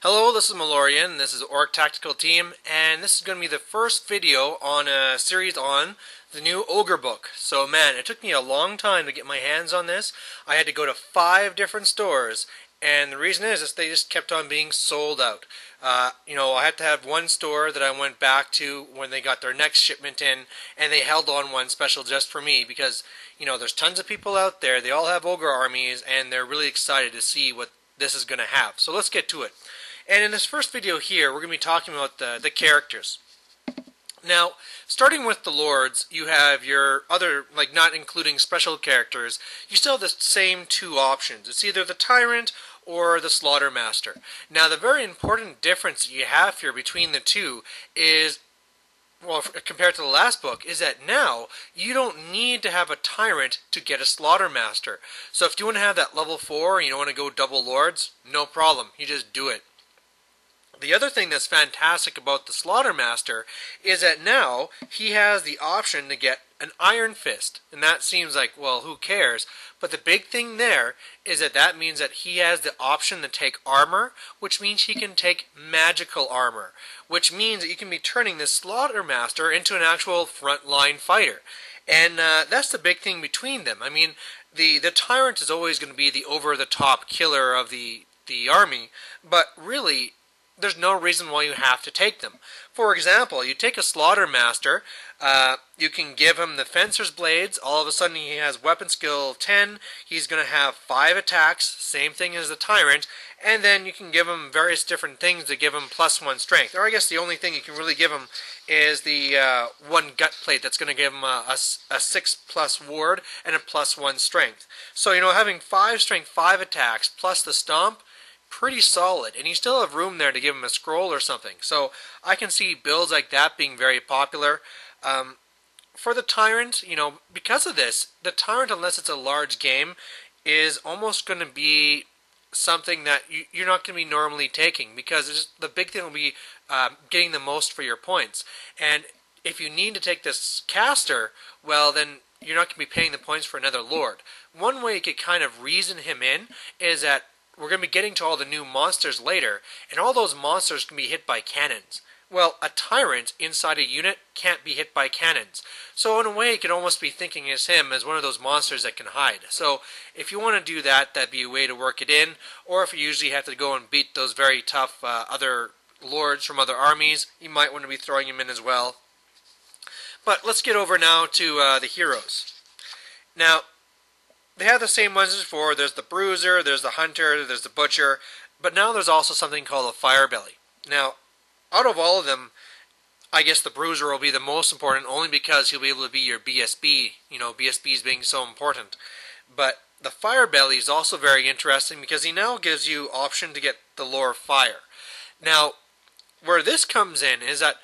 Hello, this is Malorian, this is Orc Tactical Team, and this is going to be the first video on a series on the new Ogre book. So man, it took me a long time to get my hands on this. I had to go to 5 different stores, and the reason is they just kept on being sold out. I had to have one store that I went back to when they got their next shipment in, and they held on one special just for me because, there's tons of people out there, they all have Ogre armies, and they're really excited to see what this is going to have. So let's get to it. And in this first video here, we're going to be talking about the characters. Now, starting with the lords, you have your other, not including special characters, you still have the same 2 options. It's either the Tyrant or the Slaughtermaster. Now, the very important difference that you have here between the two is, well, compared to the last book, is that now you don't need to have a Tyrant to get a Slaughtermaster. So if you want to have that level 4 and you don't want to go double lords, no problem. You just do it. The other thing that's fantastic about the Slaughtermaster is that now he has the option to get an Iron Fist. And that seems like, well, who cares? But the big thing there is that means that he has the option to take armor, which means he can take magical armor, which means that you can be turning this Slaughtermaster into an actual frontline fighter. And that's the big thing between them. I mean, the Tyrant is always going to be the over-the-top killer of the army, but really, there's no reason why you have to take them. For example, you take a Slaughtermaster, you can give him the Fencer's Blades, all of a sudden he has Weapon Skill 10, he's going to have 5 attacks, same thing as the Tyrant, and then you can give him various different things to give him +1 strength. Or I guess the only thing you can really give him is the 1 Gut Plate that's going to give him a 6+ ward and a +1 strength. So, having 5 strength, 5 attacks, plus the Stomp, pretty solid, and you still have room there to give him a scroll or something. So I can see builds like that being very popular. For the Tyrant, because of this, the Tyrant, unless it's a large game, is almost going to be something that you're not going to be normally taking, because the big thing will be getting the most for your points. And if you need to take this caster, well, then you're not going to be paying the points for another Lord. One way you could kind of reason him in is that we're going to be getting to all the new monsters later, and all those monsters can be hit by cannons. Well, a Tyrant inside a unit can't be hit by cannons. So in a way, you could almost be thinking as him as one of those monsters that can hide. So if you want to do that, that'd be a way to work it in. Or if you usually have to go and beat those very tough other lords from other armies, you might want to be throwing him in as well. But let's get over now to the heroes. Now, they have the same ones as before. There's the Bruiser, there's the Hunter, there's the Butcher, but now there's also something called a Firebelly. Now, out of all of them, I guess the Bruiser will be the most important, only because he'll be able to be your BSB, BSBs being so important. But the Firebelly is also very interesting because he now gives you option to get the lore Fire. Now, where this comes in is that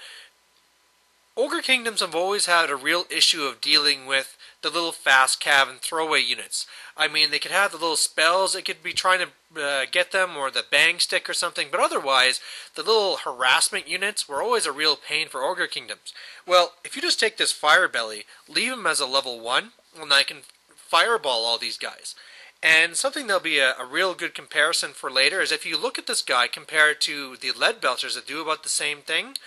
Ogre Kingdoms have always had a real issue of dealing with the little fast cav and throwaway units. I mean, they could have the little spells, they could be trying to get them, or the bang stick or something, but otherwise, the little harassment units were always a real pain for Ogre Kingdoms. Well, if you just take this Firebelly, leave him as a level 1, well, now I can fireball all these guys. And something that'll be a real good comparison for later is if you look at this guy compared to the lead Belchers that do about the same thing,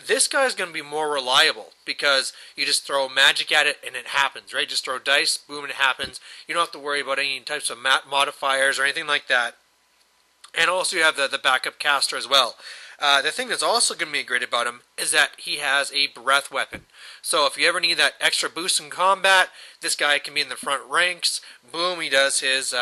this guy's going to be more reliable because you just throw magic at it and it happens, right? Just throw dice, boom, and it happens. You don't have to worry about any types of modifiers or anything like that. And also you have the backup caster as well. The thing that's also going to be great about him is that he has a breath weapon. So if you ever need that extra boost in combat, this guy can be in the front ranks. Boom, he does his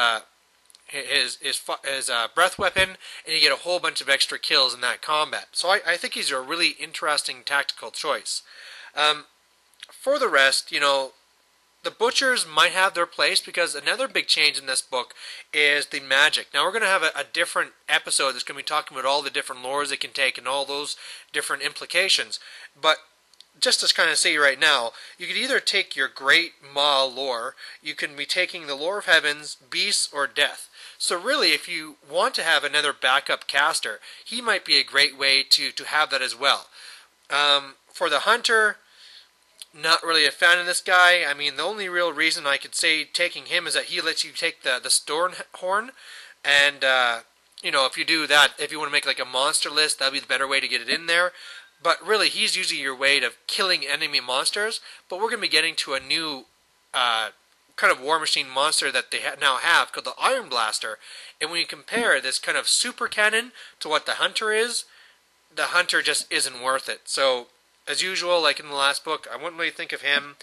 breath weapon, and you get a whole bunch of extra kills in that combat. So I think he's a really interesting tactical choice. For the rest, the Butchers might have their place because another big change in this book is the magic. Now we're going to have a different episode that's going to be talking about all the different lores they can take and all those different implications. But just to kind of say right now, you could either take your Great Maw lore, you can be taking the Lore of Heavens, Beasts, or Death. So really, if you want to have another backup caster, he might be a great way to have that as well. For the Hunter, not really a fan of this guy. I mean, the only real reason I could say taking him is that he lets you take the Stonehorn, and if you do that, if you want to make like a monster list, that'd be the better way to get it in there. But really, he's usually your way of killing enemy monsters. But we're going to be getting to a new kind of War Machine monster that they now have called the Iron Blaster. And when you compare this kind of super cannon to what the Hunter is, the Hunter just isn't worth it. So, as usual, like in the last book, I wouldn't really think of him.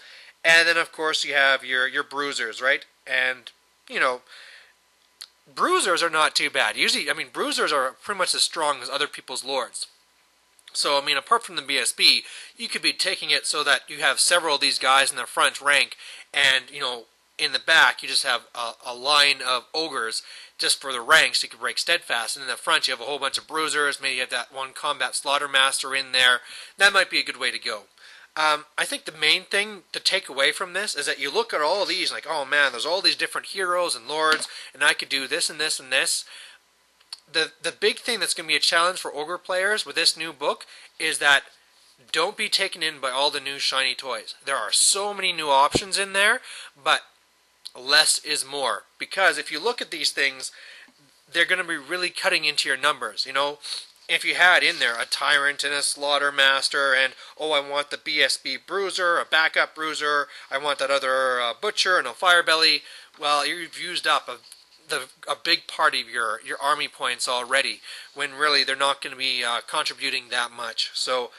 And then, of course, you have your bruisers, right? And, bruisers are not too bad. Usually, bruisers are pretty much as strong as other people's lords. So, apart from the BSB, you could be taking it so that you have several of these guys in the front rank, and, in the back, you just have a line of ogres just for the ranks. You could break steadfast, and in the front, you have a whole bunch of bruisers. Maybe you have that one combat slaughtermaster in there. That might be a good way to go. I think the main thing to take away from this is that you look at all of these like, oh man, there's all these different heroes and lords, and I could do this and this and this. The big thing that's going to be a challenge for Ogre players with this new book is that don't be taken in by all the new shiny toys. There are so many new options in there, but less is more. Because if you look at these things, they're going to be really cutting into your numbers, If you had in there a Tyrant and a Slaughtermaster, and, oh, I want the BSB Bruiser, a backup Bruiser, I want that other Butcher and a Firebelly, well, you've used up a big part of your army points already, when really they're not going to be contributing that much. So,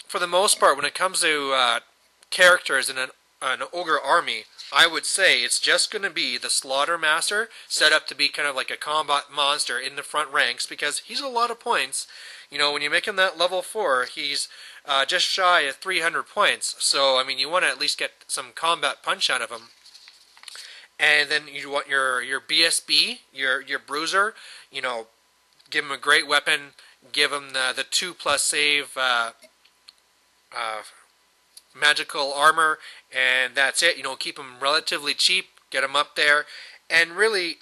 for the most part, when it comes to characters in an Ogre army, I would say it's just going to be the Slaughtermaster set up to be kind of like a combat monster in the front ranks, because he's a lot of points. When you make him that level 4, he's just shy of 300 points. So, you want to at least get some combat punch out of him. And then you want your BSB, your Bruiser, give him a great weapon, give him the 2+ save magical armor, and that's it. Keep them relatively cheap, get them up there, and really,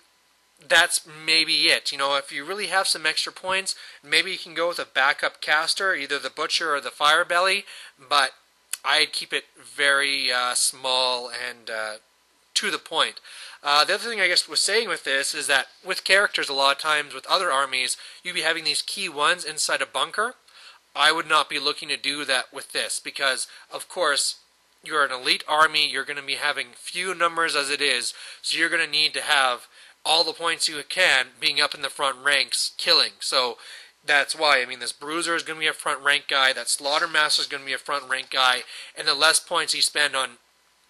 that's maybe it. If you really have some extra points, maybe you can go with a backup caster, either the Butcher or the Firebelly, but I'd keep it very small and to the point. The other thing I guess was saying with this is that with characters, a lot of times with other armies, you'd be having these key ones inside a bunker. I would not be looking to do that with this, because, of course, you're an elite army, you're going to be having few numbers as it is, so you're going to need to have all the points you can being up in the front ranks killing. So that's why, this Bruiser is going to be a front rank guy, that Slaughtermaster is going to be a front rank guy, and the less points you spend on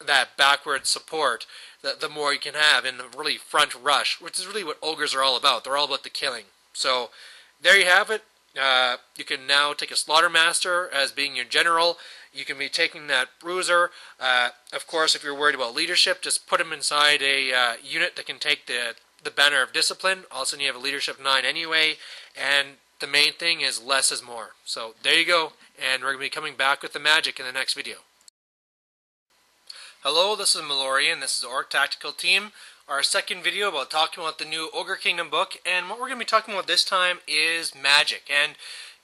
that backward support, the more you can have in the really front rush, which is really what Ogres are all about. They're all about the killing. So there you have it. You can now take a Slaughtermaster as being your general. You can be taking that Bruiser. Of course, if you're worried about leadership, just put him inside a unit that can take the banner of discipline. All of a sudden, you have a leadership 9 anyway. And the main thing is less is more. So there you go. And we're going to be coming back with the magic in the next video. Hello, this is Malorian. This is the Orc Tactical Team. Our second video about talking about the new Ogre Kingdom book, and what we're going to be talking about this time is magic. And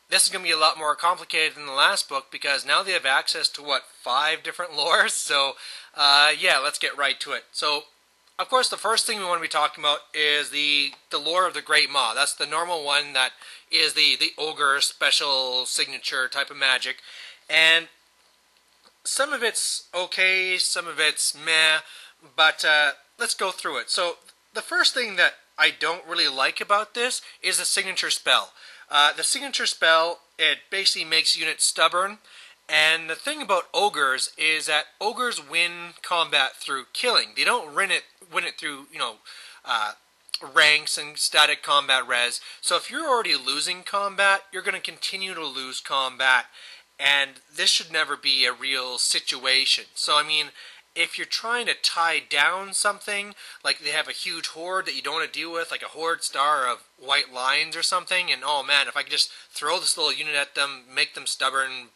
this is going to be a lot more complicated than the last book, because now they have access to, 5 different lores? So, yeah, let's get right to it. So, of course, the first thing we want to be talking about is the lore of the Great Maw. That's the normal one that is the Ogre special signature type of magic. And some of it's okay, some of it's meh, but let's go through it. So, the first thing that I don't really like about this is the signature spell. The signature spell, it basically makes units stubborn, and the thing about Ogres is that Ogres win combat through killing. They don't win it through, ranks and static combat res. So if you're already losing combat, you're going to continue to lose combat, and this should never be a real situation. So, if you're trying to tie down something, like they have a huge horde that you don't want to deal with, like a horde star of white lions or something, and oh man, if I could just throw this little unit at them, make them stubborn,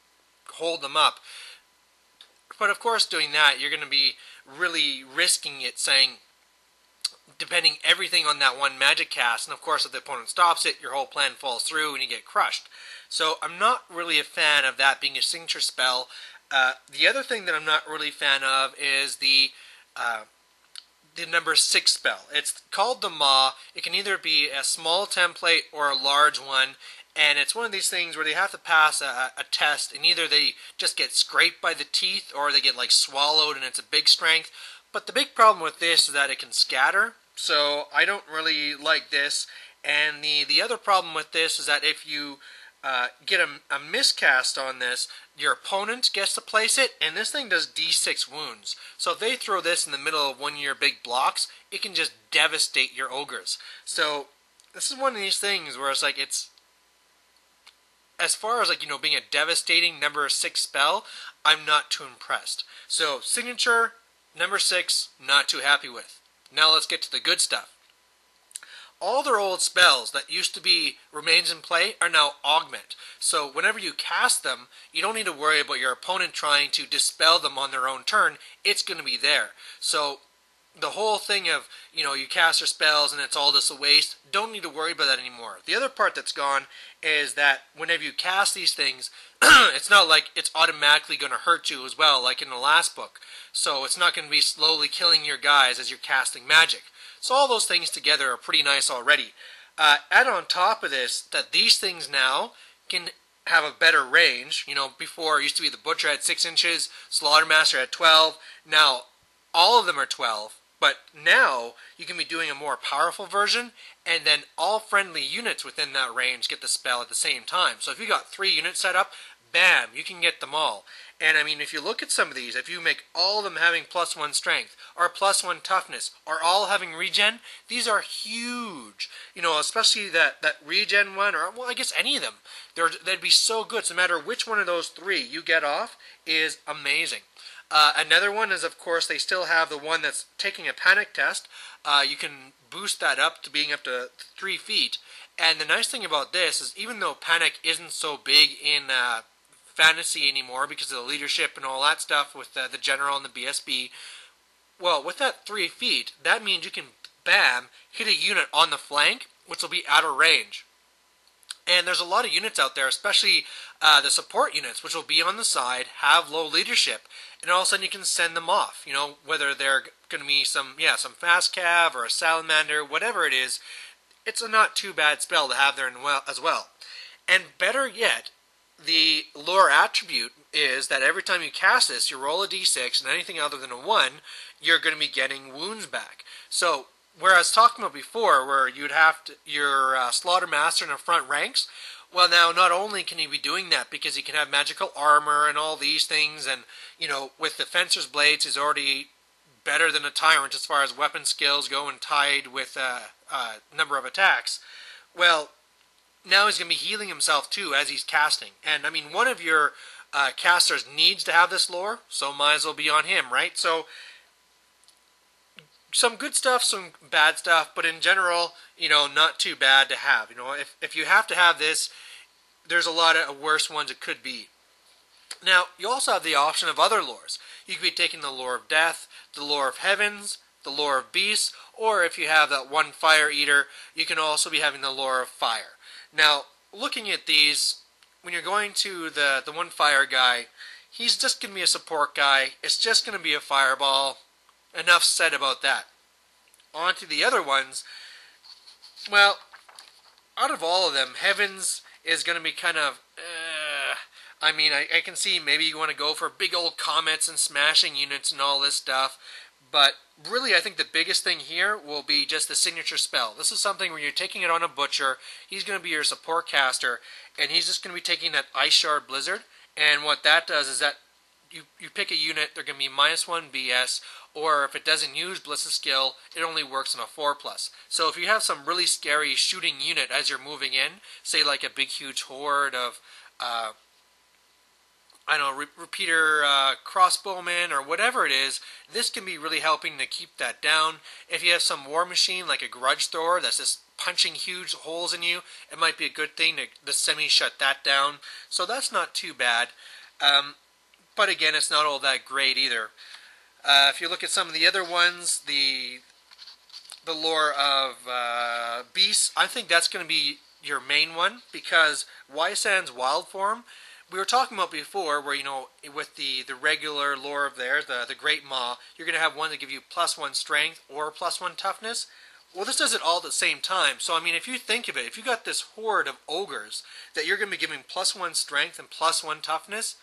hold them up. But of course, doing that, you're going to be really risking it, saying, depending everything on that one magic cast, and of course if the opponent stops it, your whole plan falls through and you get crushed. So I'm not really a fan of that being a signature spell. The other thing that I'm not really a fan of is the the number 6 spell. It's called the Maw. It can either be a small template or a large one, and it's one of these things where they have to pass a test, and either they just get scraped by the teeth or they get like swallowed and it's a big strength. But the big problem with this is that it can scatter, so I don't really like this. And the other problem with this is that if you get a miscast on this, your opponent gets to place it, and this thing does d6 wounds. So if they throw this in the middle of one of your big blocks, it can just devastate your ogres. So this is one of these things where it's like, it's, as far as like, you know, being a devastating number 6 spell, I'm not too impressed. So signature, number 6, not too happy with. Now let's get to the good stuff. All their old spells that used to be remains in play are now augment. So whenever you cast them, you don't need to worry about your opponent trying to dispel them on their own turn. It's going to be there. So the whole thing of, you know, you cast your spells and it's all just a waste, don't need to worry about that anymore. The other part that's gone is that whenever you cast these things, it's not like it's automatically going to hurt you as well, like in the last book. So it's not going to be slowly killing your guys as you're casting magic. So all those things together are pretty nice already. Add on top of this that these things now can have a better range. You know, before it used to be the Butcher had 6 inches, Slaughtermaster had 12. Now all of them are 12. But now you can be doing a more powerful version, and then all friendly units within that range get the spell at the same time. So if you got 3 units set up, bam, you can get them all. And I mean, if you look at some of these, if you make all of them having +1 strength, or +1 toughness, or all having regen, these are huge. You know, especially that regen one, or, well, I guess any of them. They'd be so good. So no matter which one of those 3 you get off is amazing. Another one is, of course, they still have the one that's taking a panic test. You can boost that up to being up to 3 feet. And the nice thing about this is, even though panic isn't so big in fantasy anymore because of the leadership and all that stuff with the general and the BSB, well, with that 3 feet, that means you can, bam, hit a unit on the flank, which will be out of range. And there's a lot of units out there, especially the support units, which will be on the side, have low leadership, and all of a sudden you can send them off. You know, whether they're going to be some fast cav or a salamander, whatever it is, it's a not too bad spell to have there as well. And better yet, the lore attribute is that every time you cast this, you roll a d6, and anything other than a 1, you're going to be getting wounds back. So, where I was talking about before, where you'd have to, your Slaughtermaster in the front ranks, well, now not only can he be doing that because he can have magical armor and all these things, and, you know, with the Fencer's Blades, he's already better than a Tyrant as far as weapon skills go and tied with number of attacks. Well, now he's going to be healing himself too as he's casting. And, I mean, one of your casters needs to have this lore, so might as well be on him, right? So, some good stuff, some bad stuff, but in general, you know, not too bad to have. You know, if you have to have this, there's a lot of worse ones it could be. Now, you also have the option of other lores. You could be taking the lore of death, the lore of heavens, the lore of beasts, or if you have that one fire eater, you can also be having the lore of fire. Now, looking at these, when you're going to the one fire guy, he's just going to be a support guy. It's just going to be a fireball. Enough said about that. On to the other ones. Well, out of all of them, Heavens is going to be kind of... I mean, I can see maybe you want to go for big old comets and smashing units and all this stuff, but really I think the biggest thing here will be just the signature spell. This is something where you're taking it on a Butcher, he's going to be your support caster, and he's just going to be taking that Ice Shard Blizzard, and what that does is that you pick a unit, they're going to be -1 BS, or if it doesn't use Bliss's skill, it only works on a 4+. So if you have some really scary shooting unit as you're moving in, say like a big huge horde of, I don't know, repeater crossbowmen or whatever it is, this can be really helping to keep that down. If you have some war machine like a Grudge Thrower that's just punching huge holes in you, it might be a good thing to semi-shut that down. So that's not too bad. But again, it's not all that great either. If you look at some of the other ones, the lore of beasts, I think that's going to be your main one, because Wysan's wild form, we were talking about before where, with the regular lore of theirs, the Great Maw, you're going to have one that give you +1 strength or +1 toughness. Well, this does it all at the same time. So, I mean, if you think of it, if you got this horde of ogres that you're going to be giving +1 strength and +1 toughness,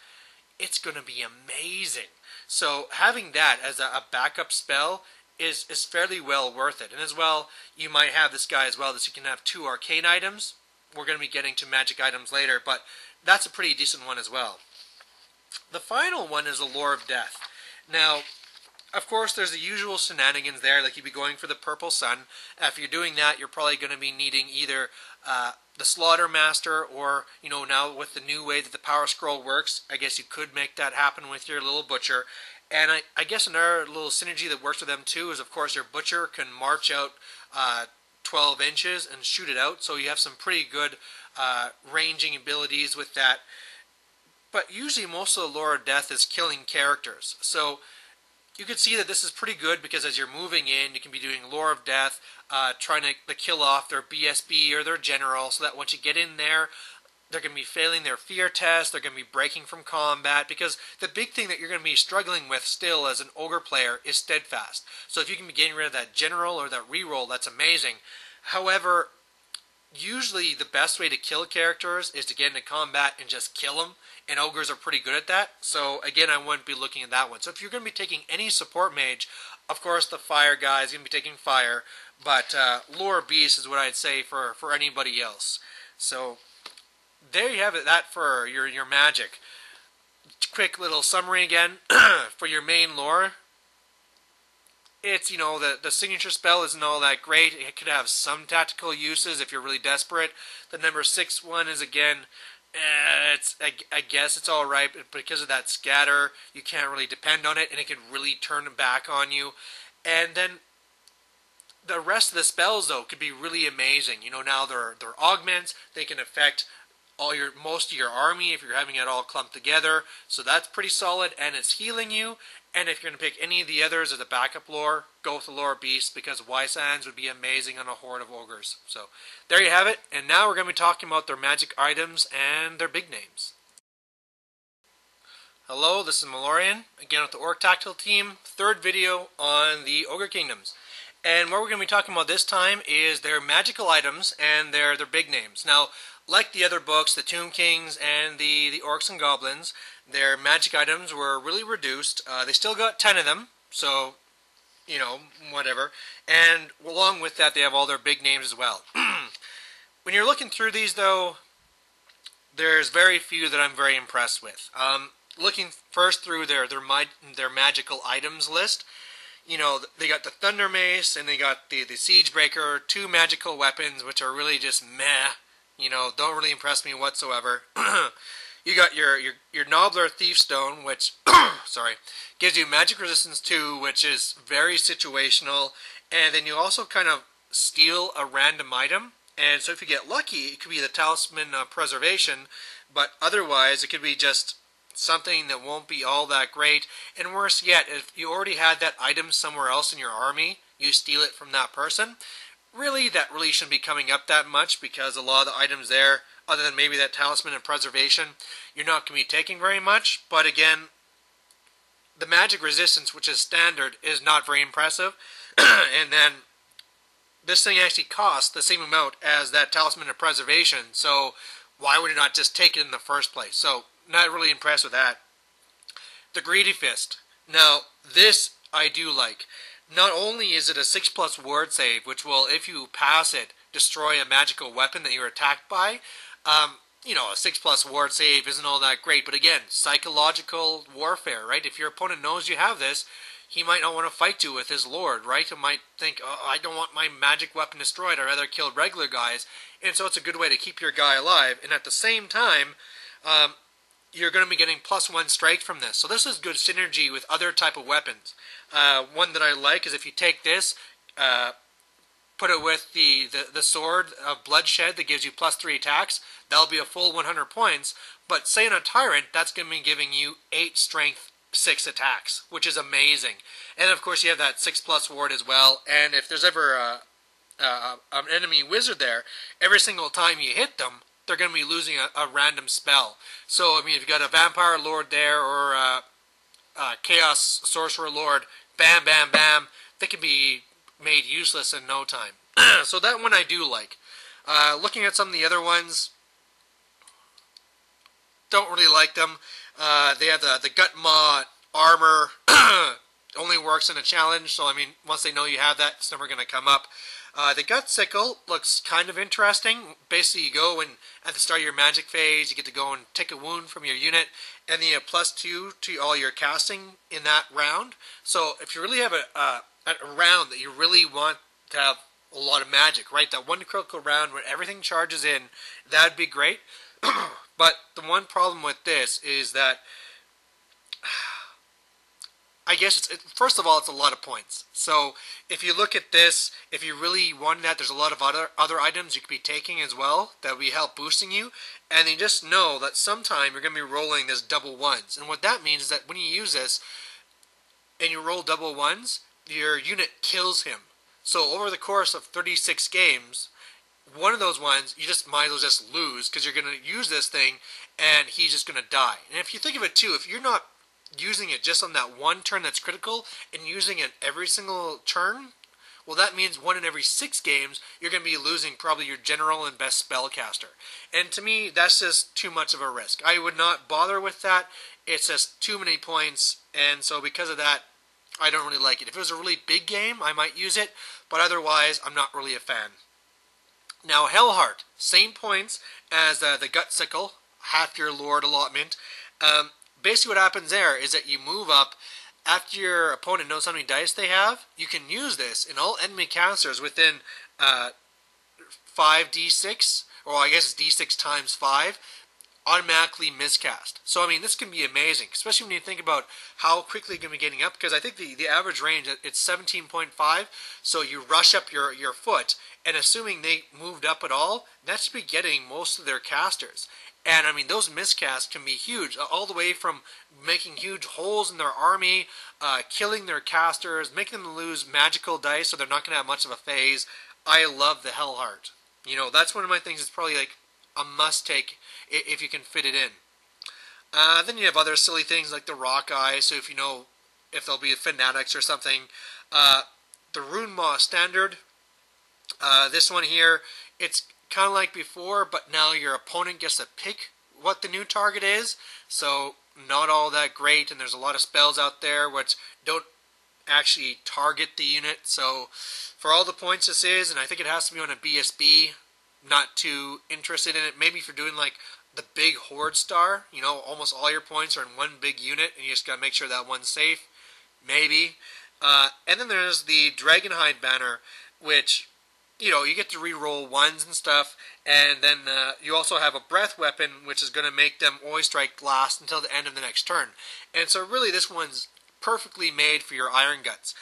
it's going to be amazing. So, having that as a backup spell is fairly well worth it. And as well, you might have this guy as well, that you can have 2 arcane items. We're going to be getting to magic items later, but that's a pretty decent one as well. The final one is the Lore of Death. Now, of course, there's the usual shenanigans there, like you'd be going for the Purple Sun. If you're doing that, you're probably going to be needing either the Slaughter Master, or, now with the new way that the Power Scroll works, I guess you could make that happen with your little Butcher. And I guess another little synergy that works with them too is, of course, your Butcher can march out 12 inches and shoot it out, so you have some pretty good ranging abilities with that. But usually most of the Lore of Death is killing characters, so you can see that this is pretty good, because as you're moving in, you can be doing Lore of Death, trying to kill off their BSB or their general, so that once you get in there, they're going to be failing their fear test, they're going to be breaking from combat, because the big thing that you're going to be struggling with still as an Ogre player is Steadfast. So if you can be getting rid of that general or that reroll, that's amazing. However, usually the best way to kill characters is to get into combat and just kill them, and Ogres are pretty good at that. So again, I wouldn't be looking at that one. So if you're going to be taking any support mage, of course the fire guy is going to be taking fire, but Lore Beast is what I'd say for anybody else. So there you have it, that for your magic. Quick little summary again. For your main lore, it's, the signature spell isn't all that great. It could have some tactical uses if you're really desperate. The number 6 one is, again, I guess it's alright, but because of that scatter, you can't really depend on it, and it can really turn back on you. And then the rest of the spells, though, could be really amazing. Now they're augments. They can affect most of your army if you're having it all clumped together. So that's pretty solid, and it's healing you. And if you're going to pick any of the others as a backup lore, go with the Lore Beast, because Wysands would be amazing on a horde of ogres. So there you have it, and now we're going to be talking about their magic items and their big names. Hello, this is Malorian, again with the Orc Tactical Team, third video on the Ogre Kingdoms. And what we're going to be talking about this time is their magical items and their big names. Now, like the other books, the Tomb Kings and the Orcs and Goblins, their magic items were really reduced. They still got 10 of them, so, whatever. And along with that, they have all their big names as well. When you're looking through these, though, there's very few that I'm very impressed with. Looking first through their magical items list, they got the Thunder Mace and they got the Siege Breaker, 2 magical weapons, which are really just meh. Don't really impress me whatsoever. You got your Nobbler Thief Stone, which, gives you magic resistance 2, which is very situational. And then you also kind of steal a random item. And so if you get lucky, it could be the Talisman Preservation. But otherwise, it could be just something that won't be all that great. And worse yet, if you already had that item somewhere else in your army, you steal it from that person. Really, that really shouldn't be coming up that much, because a lot of the items there, other than maybe that Talisman and Preservation, you're not going to be taking very much. But again, the magic resistance, which is standard, is not very impressive. And then this thing actually costs the same amount as that Talisman and Preservation, so why would you not just take it in the first place? So, not really impressed with that. The Greedy Fist. Now, this I do like. Not only is it a 6+ ward save, which will, if you pass it, destroy a magical weapon that you're attacked by. A 6+ ward save isn't all that great, but again, psychological warfare, right? If your opponent knows you have this, he might not want to fight you with his lord, right? He might think, oh, I don't want my magic weapon destroyed, I'd rather kill regular guys, and so it's a good way to keep your guy alive, and at the same time, you're going to be getting +1 strike from this. So this is good synergy with other type of weapons. One that I like is if you take this, put it with the sword of Bloodshed that gives you +3 attacks, that'll be a full 100 points. But say on a Tyrant, that's going to be giving you 8 strength, 6 attacks, which is amazing. And of course you have that 6+ ward as well. And if there's ever an enemy wizard there, every single time you hit them, they're going to be losing a random spell. So, I mean, if you got a Vampire Lord there or a Chaos Sorcerer Lord, bam, bam, bam, they can be made useless in no time. So that one I do like. Looking at some of the other ones, don't really like them. They have the Gut Maw armor. Only works in a challenge, so I mean, once they know you have that, it's never going to come up. The Gut Sickle looks kind of interesting. Basically, you go and at the start of your magic phase, you get to go and take a wound from your unit, and then you have +2 to all your casting in that round. So if you really have a round that you really want to have a lot of magic, right? That one critical round where everything charges in, that'd be great. But the one problem with this is that I guess first of all, it's a lot of points. So if you look at this, if you really want that, there's a lot of other items you could be taking as well that will help boosting you. And you just know that sometime you're going to be rolling this double ones. And what that means is that when you use this and you roll double ones, your unit kills him. So over the course of 36 games, one of those ones, you just might as well just lose because you're going to use this thing and he's just going to die. And if you think of it too, if you're not using it just on that one turn that's critical and using it every single turn, well, that means 1 in every 6 games you're going to be losing probably your general and best spellcaster. And to me, that's just too much of a risk. I would not bother with that. It's just too many points, and so because of that, I don't really like it. If it was a really big game, I might use it, but otherwise, I'm not really a fan. Now, Hellheart, same points as the Gut Sickle, half your Lord allotment. Basically what happens there is that you move up. After your opponent knows how many dice they have, you can use this in all enemy casters within 5d6, or I guess it's d6 times 5, automatically miscast. So, I mean, this can be amazing, especially when you think about how quickly you're going to be getting up, because I think the average range, it's 17.5, so you rush up your foot, and assuming they moved up at all, that should be getting most of their casters. And, I mean, those miscasts can be huge, all the way from making huge holes in their army, killing their casters, making them lose magical dice so they're not going to have much of a phase. I love the Hellheart. You know, that's one of my things that's probably like a must-take if you can fit it in. Then you have other silly things like the Rock Eye, so if you know if there'll be Fanatics or something. The Rune Maw Standard, this one here, it's kind of like before, but now your opponent gets to pick what the new target is, so not all that great, and there's a lot of spells out there which don't actually target the unit, so for all the points this is, and I think it has to be on a BSB, not too interested in it. Maybe if you're doing like the big Horde Star, you know, almost all your points are in one big unit, and you just gotta make sure that one's safe, maybe. And then there's the Dragonhide banner, which, you know, you get to re-roll ones and stuff, and then you also have a breath weapon, which is going to make them always strike last until the end of the next turn. And so really this one's perfectly made for your Iron Guts.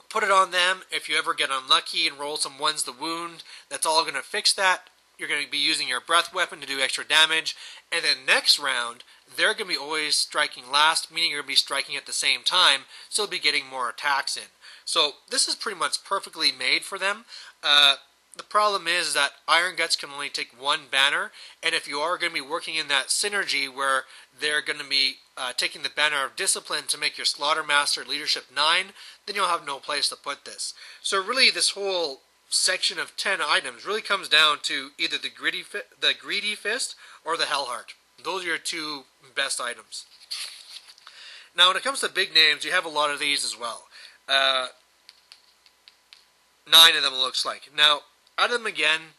Put it on them. If you ever get unlucky and roll some ones to wound, that's all going to fix that. You're going to be using your breath weapon to do extra damage, and then next round, they're going to be always striking last, meaning you're going to be striking at the same time, so you'll be getting more attacks in. So this is pretty much perfectly made for them. The problem is that Iron Guts can only take one banner, and if you are going to be working in that synergy where they're going to be taking the banner of Discipline to make your Slaughtermaster Leadership 9, then you'll have no place to put this. So really this whole section of 10 items really comes down to either the Greedy Fist or the Hellheart. Those are your two best items. Now when it comes to big names, you have a lot of these as well. 9 of them looks like. Now, out of them again,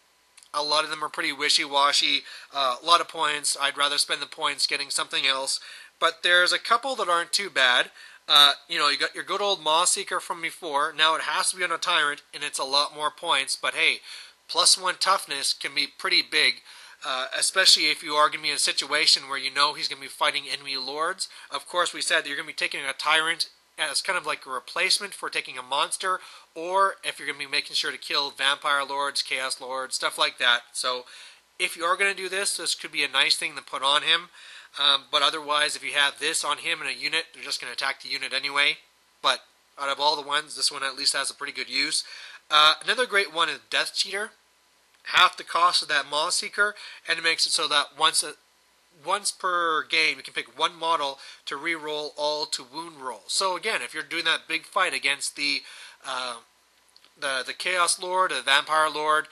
a lot of them are pretty wishy-washy. A lot of points. I'd rather spend the points getting something else. But there's a couple that aren't too bad. You know, you got your good old Maw Seeker from before. Now it has to be on a Tyrant, and it's a lot more points. But hey, +1 toughness can be pretty big. Especially if you are going to be in a situation where you know he's going to be fighting enemy lords. Of course, we said that you're going to be taking a Tyrant as kind of like a replacement for taking a monster, or if you're going to be making sure to kill Vampire Lords, Chaos Lords, stuff like that. So if you are going to do this, this could be a nice thing to put on him. But otherwise, if you have this on him in a unit, they're just going to attack the unit anyway. But out of all the ones, this one at least has a pretty good use. Another great one is Death Cheater. half the cost of that Maw Seeker, and it makes it so that once per game you can pick one model to re-roll all to wound roll. So again, if you're doing that big fight against the Chaos Lord, the Vampire Lord,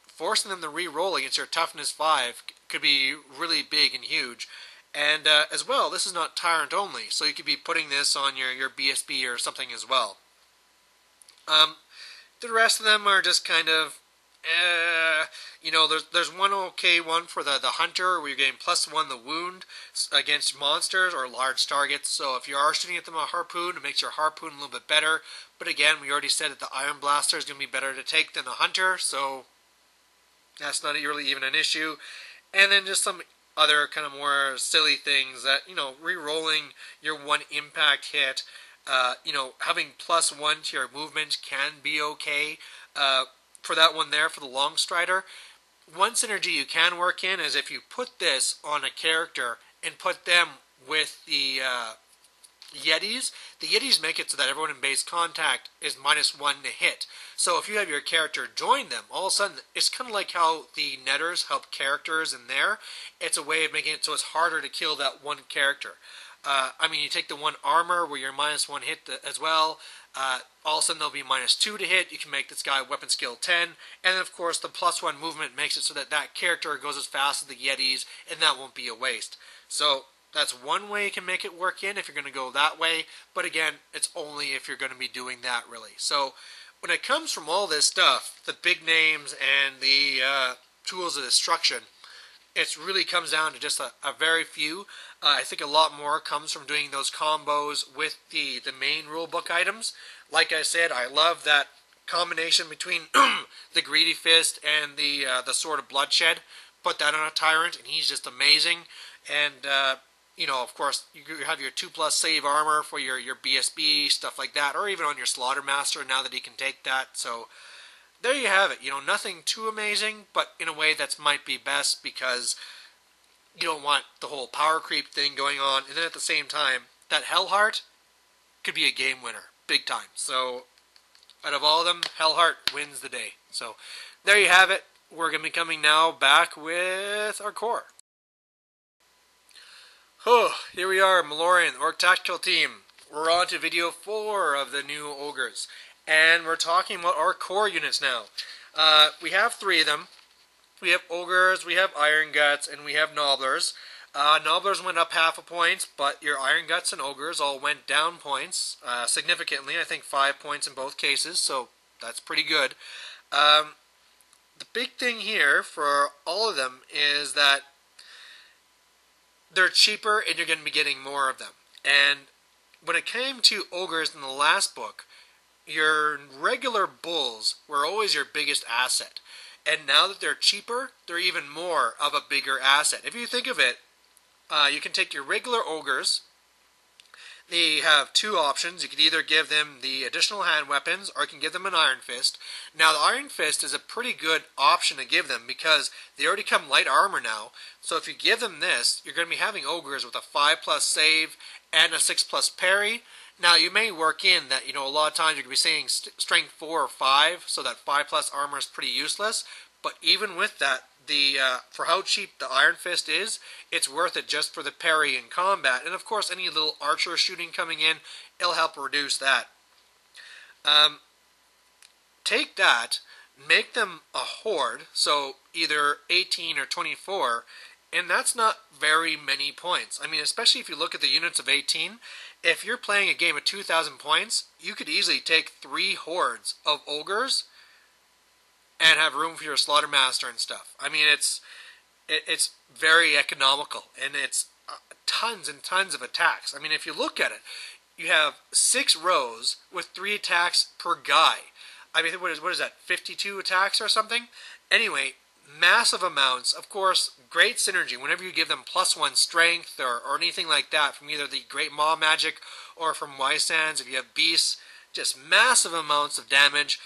forcing them to re-roll against your Toughness 5 could be really big and huge. And as well, this is not Tyrant only, so you could be putting this on your BSB or something as well. The rest of them are just kind of, you know, there's one okay one for the Hunter, where you're getting +1 the wound against monsters or large targets. So if you are shooting at them with a harpoon, it makes your harpoon a little bit better. But again, we already said that the Iron Blaster is going to be better to take than the Hunter, so that's not really even an issue. And then just some other kind of more silly things that, you know, re-rolling your one impact hit, you know, having +1 to your movement can be okay. For that one there, for the Long Strider, one synergy you can work in is if you put this on a character and put them with the Yetis. The Yetis make it so that everyone in base contact is -1 to hit. So if you have your character join them, all of a sudden, it's kind of like how the Netters help characters in there. It's a way of making it so it's harder to kill that one character. I mean, you take the one armor where you're -1 hit as well. All of a sudden, there'll be -2 to hit. You can make this guy weapon skill 10. And then, of course, the +1 movement makes it so that that character goes as fast as the Yetis, and that won't be a waste. So that's one way you can make it work in if you're going to go that way. But again, it's only if you're going to be doing that, really. So when it comes from all this stuff, the big names and the tools of destruction, it really comes down to just a very few. I think a lot more comes from doing those combos with the main rulebook items. Like I said, I love that combination between the Greedy Fist and the Sword of Bloodshed. Put that on a Tyrant, and he's just amazing. And you know, of course, you have your 2+ save armor for your BSB, stuff like that, or even on your Slaughtermaster now that he can take that. So there you have it. You know, nothing too amazing, but in a way that might be best because you don't want the whole power creep thing going on. And then at the same time, that Hellheart could be a game winner, big time. So out of all of them, Hellheart wins the day. So there you have it. We're going to be coming now back with our core. Oh, here we are, Malorian, Orc Tactical Team. We're on to video 4 of the new Ogres. And we're talking about our core units now. We have 3 of them. We have Ogres, we have Iron Guts, and we have Nobblers. Nobblers went up half a point, but your Iron Guts and Ogres all went down points significantly. I think 5 points in both cases, so that's pretty good. The big thing here for all of them is that they're cheaper and you're going to be getting more of them. And when it came to Ogres in the last book, your regular bulls were always your biggest asset. And now that they're cheaper, they're even more of a bigger asset. If you think of it, you can take your regular Ogres. They have 2 options. You could either give them the additional hand weapons, or you can give them an Iron Fist. Now, the Iron Fist is a pretty good option to give them because they already come light armor now. So if you give them this, you're going to be having Ogres with a 5+ save and a 6+ parry. Now, you may work in that, you know, a lot of times you're going to be saying strength 4 or 5, so that 5+ armor is pretty useless. But even with that, for how cheap the Iron Fist is, it's worth it just for the parry in combat. And of course, any little archer shooting coming in, it'll help reduce that. Take that, make them a horde, so either 18 or 24, and that's not very many points. I mean, especially if you look at the units of 18, if you're playing a game of 2,000 points, you could easily take 3 hordes of Ogres and have room for your Slaughtermaster and stuff. I mean, it's very economical, and it's tons and tons of attacks. I mean, if you look at it, you have 6 rows with 3 attacks per guy. I mean, what is that, 52 attacks or something? Anyway, massive amounts. Of course, great synergy. Whenever you give them +1 strength or anything like that from either the Great Maw Magic or from Wysands, if you have Beasts, just massive amounts of damage.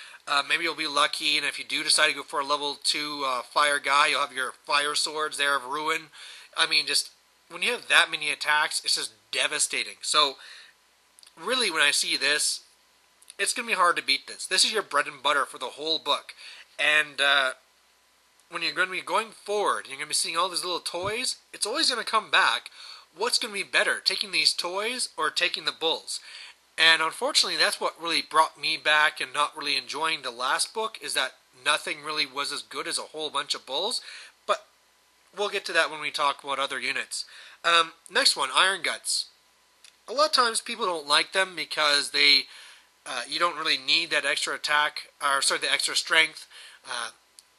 Maybe you'll be lucky, and if you do decide to go for a level 2 fire guy, you'll have your fire swords there of ruin. I mean, just when you have that many attacks, it's just devastating. So, really, when I see this, it's going to be hard to beat this. This is your bread and butter for the whole book. And when you're going to be going forward, and you're going to be seeing all these little toys, it's always going to come back. What's going to be better, taking these toys or taking the bulls? And unfortunately, that's what really brought me back and not really enjoying the last book, is that nothing really was as good as a whole bunch of bulls. But we'll get to that when we talk about other units. Next one, Iron Guts. A lot of times people don't like them because you don't really need that extra attack, or sorry, the extra strength.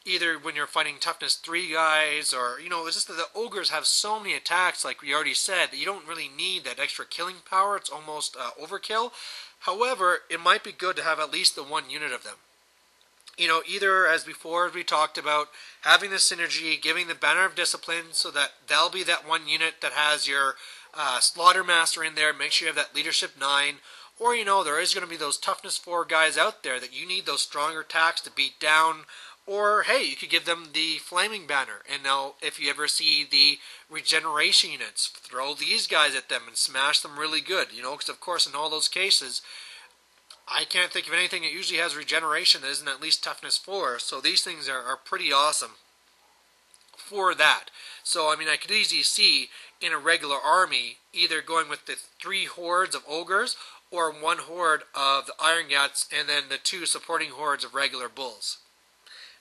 Either when you're fighting toughness 3 guys, or, it's just that the ogres have so many attacks, like we already said, that you don't really need that extra killing power. It's almost overkill. However, it might be good to have at least the 1 unit of them. Either, as before, as we talked about, having the synergy, giving the Banner of Discipline, so that they'll be that 1 unit that has your Slaughtermaster in there, make sure you have that Leadership 9, or, there is going to be those Toughness 4 guys out there that you need those stronger attacks to beat down. Or, hey, you could give them the Flaming Banner. And now, if you ever see the regeneration units, throw these guys at them and smash them really good. Because, of course, in all those cases, I can't think of anything that usually has regeneration that isn't at least toughness 4. So these things are pretty awesome for that. So, I could easily see in a regular army either going with the 3 hordes of ogres or 1 horde of the Iron Guts and then the 2 supporting hordes of regular bulls.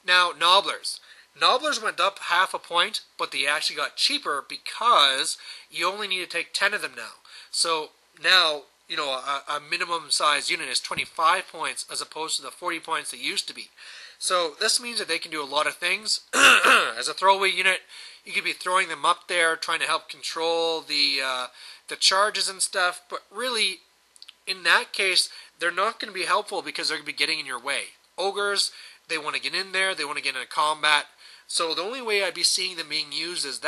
Now, Nobblers. Nobblers went up half a point, but they actually got cheaper because you only need to take 10 of them now. So now, a minimum size unit is 25 points as opposed to the 40 points they used to be. So this means that they can do a lot of things. As a throwaway unit, you could be throwing them up there, trying to help control the charges and stuff. But really, in that case, they're not going to be helpful because they're going to be getting in your way. Ogres, they want to get in there, they want to get into combat. So the only way I'd be seeing them being used is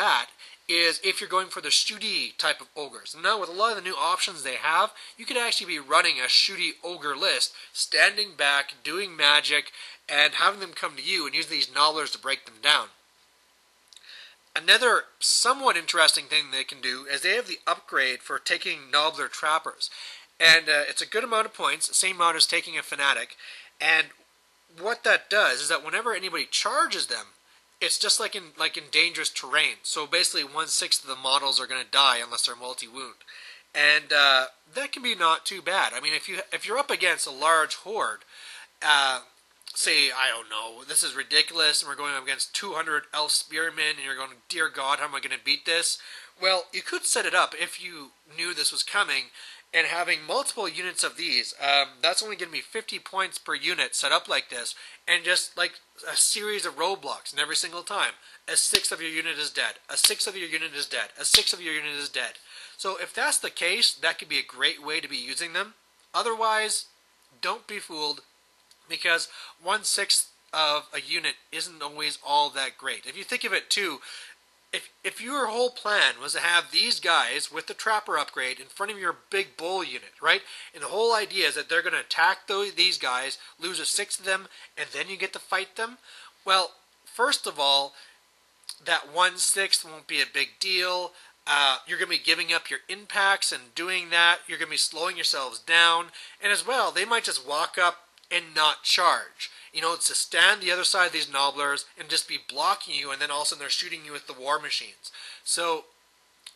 if you're going for the shooty type of ogres. And now with a lot of the new options they have, you could actually be running a shooty ogre list, standing back, doing magic, and having them come to you and use these nobblers to break them down. Another somewhat interesting thing they can do is they have the upgrade for taking nobbler trappers. And it's a good amount of points, the same amount as taking a fanatic. And what that does is that whenever anybody charges them, it's just like in dangerous terrain. So basically 1/6 of the models are going to die unless they're multi-wound. And that can be not too bad. If you're up against a large horde, say, I don't know, this is ridiculous, and we're going up against 200 elf spearmen, and you're going, dear God, how am I going to beat this? Well, you could set it up if you knew this was coming, and having multiple units of these, that's only going to be 50 points per unit set up like this, and just like a series of roadblocks, and every single time, a 6th of your unit is dead, a 6th of your unit is dead, a 6th of your unit is dead. So if that's the case, that could be a great way to be using them. Otherwise, don't be fooled, because 1/6 of a unit isn't always all that great. If you think of it too, if your whole plan was to have these guys with the trapper upgrade in front of your big bull unit, right? And the whole idea is that they're going to attack these guys, lose a 6th of them, and then you get to fight them. Well, first of all, that 1/6 won't be a big deal. You're going to be giving up your impacts, and doing that, you're going to be slowing yourselves down. And as well, they might just walk up and not charge. It's to stand the other side of these nobblers and just be blocking you, and then all of a sudden they're shooting you with the war machines. So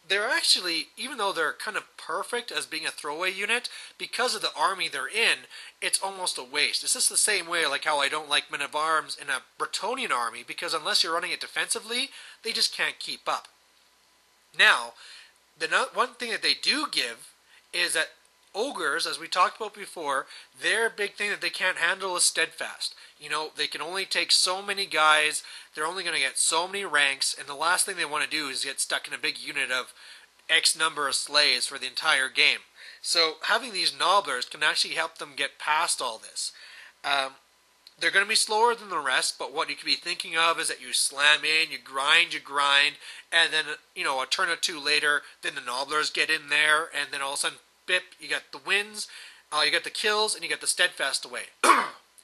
they're actually, even though they're kind of perfect as being a throwaway unit, because of the army they're in, it's almost a waste. It's just the same way like how I don't like men of arms in a Bretonnian army, because unless you're running it defensively, they just can't keep up. Now, the one thing that they do give is that ogres, as we talked about before, their big thing that they can't handle is steadfast. They can only take so many guys, they're only going to get so many ranks, and the last thing they want to do is get stuck in a big unit of X number of slaves for the entire game. So having these nobblers can actually help them get past all this. They're going to be slower than the rest, but what you could be thinking of is that you slam in, you grind, and then, a turn or two later, then the nobblers get in there, and then all of a sudden, bip, you got the wins, you got the kills, and you got the steadfast away.